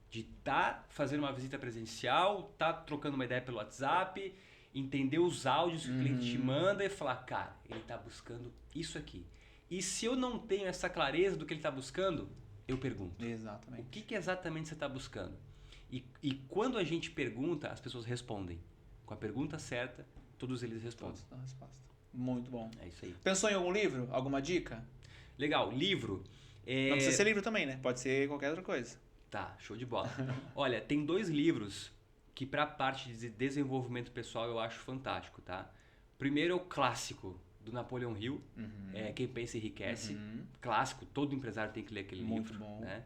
De estar fazendo uma visita presencial, estar trocando uma ideia pelo WhatsApp, entender os áudios que o cliente te manda e falar, cara, ele está buscando isso aqui. E se eu não tenho essa clareza do que ele está buscando, eu pergunto. Exatamente. O que exatamente você está buscando? E quando a gente pergunta, as pessoas respondem. Com a pergunta certa, todos eles respondem. Todos dão resposta. Muito bom. É isso aí. Pensou em algum livro? Alguma dica? Legal, livro. Não precisa ser livro também, né? Pode ser qualquer outra coisa. Tá, show de bola. Olha, tem 2 livros que para a parte de desenvolvimento pessoal eu acho fantástico, tá? Primeiro é o clássico do Napoleon Hill, Quem Pensa Enriquece. Clássico, todo empresário tem que ler aquele Muito livro. bom. Né?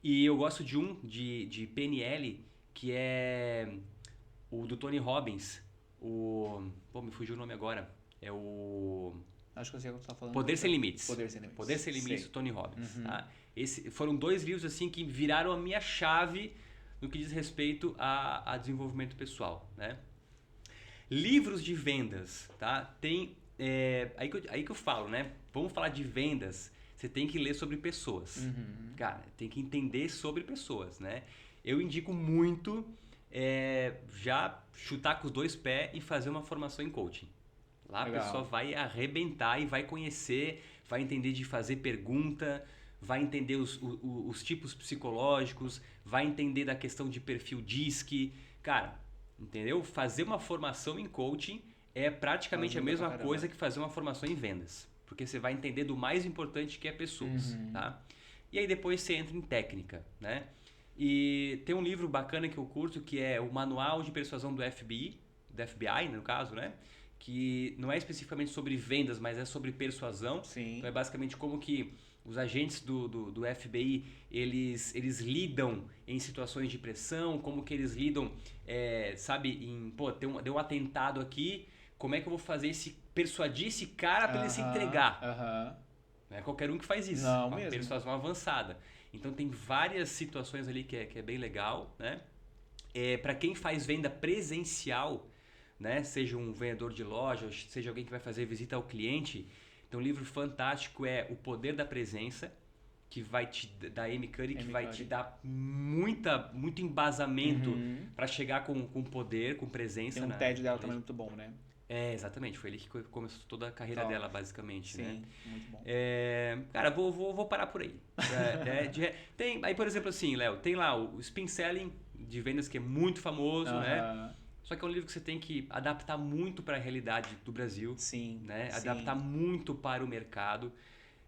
E eu gosto de de PNL, que é o do Tony Robbins. Me fugiu o nome agora. É o Acho que eu sei o que você tá falando. Poder Sem Limites. Poder Sem Limites. Poder Sem Limites, Sei. do Tony Robbins. Tá? Foram 2 livros assim que viraram a minha chave no que diz respeito a desenvolvimento pessoal. Né? Livros de vendas. Tá? Tem, aí que eu falo, né? Vamos falar de vendas. Você tem que ler sobre pessoas. Cara, tem que entender sobre pessoas, né? Eu indico muito já chutar com os 2 pés e fazer uma formação em coaching. Lá Legal. A pessoa vai arrebentar e vai conhecer, vai entender de fazer pergunta, vai entender os tipos psicológicos, vai entender da questão de perfil DISC. Cara, entendeu? Fazer uma formação em coaching é praticamente a mesma coisa que fazer uma formação em vendas. Porque você vai entender do mais importante que é pessoas, tá? E aí depois você entra em técnica, né? E tem um livro bacana que eu curto, que é o Manual de Persuasão do FBI, no caso, né? Que não é especificamente sobre vendas, mas é sobre persuasão. Sim. Então é basicamente como que os agentes do FBI, eles lidam em situações de pressão, como que eles lidam, deu um atentado aqui, como é que eu vou fazer persuadir esse cara para ele se entregar? Não é qualquer um que faz isso. Não, uma mesmo. persuasão avançada. Então tem várias situações ali que é bem legal, né? Para quem faz venda presencial, né? Seja um vendedor de loja, seja alguém que vai fazer visita ao cliente, então um livro fantástico é O Poder da Presença, que vai da Amy Cuddy, que vai te dar muito embasamento para chegar com poder, com presença. Tem um TED dela também muito bom, né? Exatamente. Foi ele que começou toda a carreira dela, basicamente. Sim, né? muito bom. Cara, vou parar por aí. Tem, aí, por exemplo, assim, Léo, tem lá o Spin Selling de vendas, que é muito famoso, né? Só que é um livro que você tem que adaptar muito para a realidade do Brasil. Sim. Né? Sim. Adaptar muito para o mercado.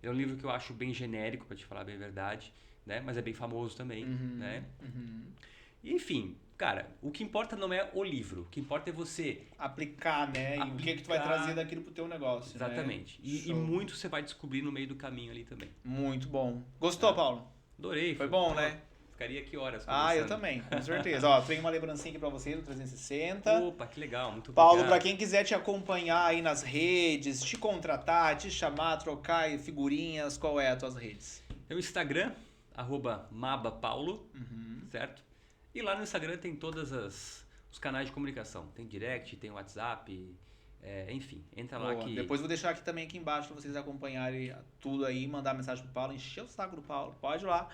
É um livro que eu acho bem genérico, para te falar bem a verdade, né? Mas é bem famoso também, né? E, enfim, cara, o que importa não é o livro, o que importa é você aplicar, né? E o que tu vai trazer daquilo pro teu negócio. Exatamente. Né? E muito você vai descobrir no meio do caminho ali também. Muito bom. Gostou, Paulo? Adorei. Foi bom, né? Ficaria aqui horas conversando. Eu também, com certeza. Ó, tem uma lembrancinha aqui pra vocês do 360. Opa, que legal, muito Paulo, obrigado. pra quem quiser te acompanhar aí nas redes, te contratar, te chamar, trocar figurinhas, qual é as tuas redes? É o Instagram, @mabapaulo, certo? E lá no Instagram tem todos os canais de comunicação. Tem direct, tem WhatsApp, enfim, entra lá que... Depois vou deixar aqui também aqui embaixo pra vocês acompanharem tudo aí, mandar mensagem pro Paulo, encher o saco do Paulo, pode ir lá.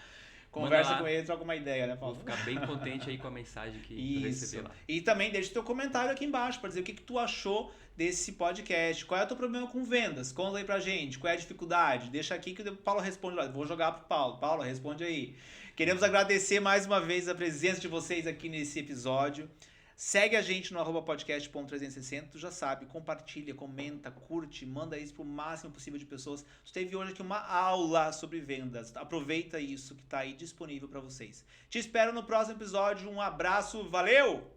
Conversa com ele, troca uma ideia, né, Vou Paulo? ficar bem contente aí com a mensagem que tu receber lá. E também deixa o teu comentário aqui embaixo para dizer o que tu achou desse podcast. Qual é o teu problema com vendas? Conta aí pra gente. Qual é a dificuldade? Deixa aqui que o Paulo responde lá. Vou jogar pro Paulo. Paulo, responde aí. Queremos agradecer mais uma vez a presença de vocês aqui nesse episódio. Segue a gente no @podcast.360, tu já sabe, compartilha, comenta, curte, manda isso pro máximo possível de pessoas. Tu teve hoje aqui uma aula sobre vendas, aproveita isso que tá aí disponível para vocês. Te espero no próximo episódio, um abraço, valeu!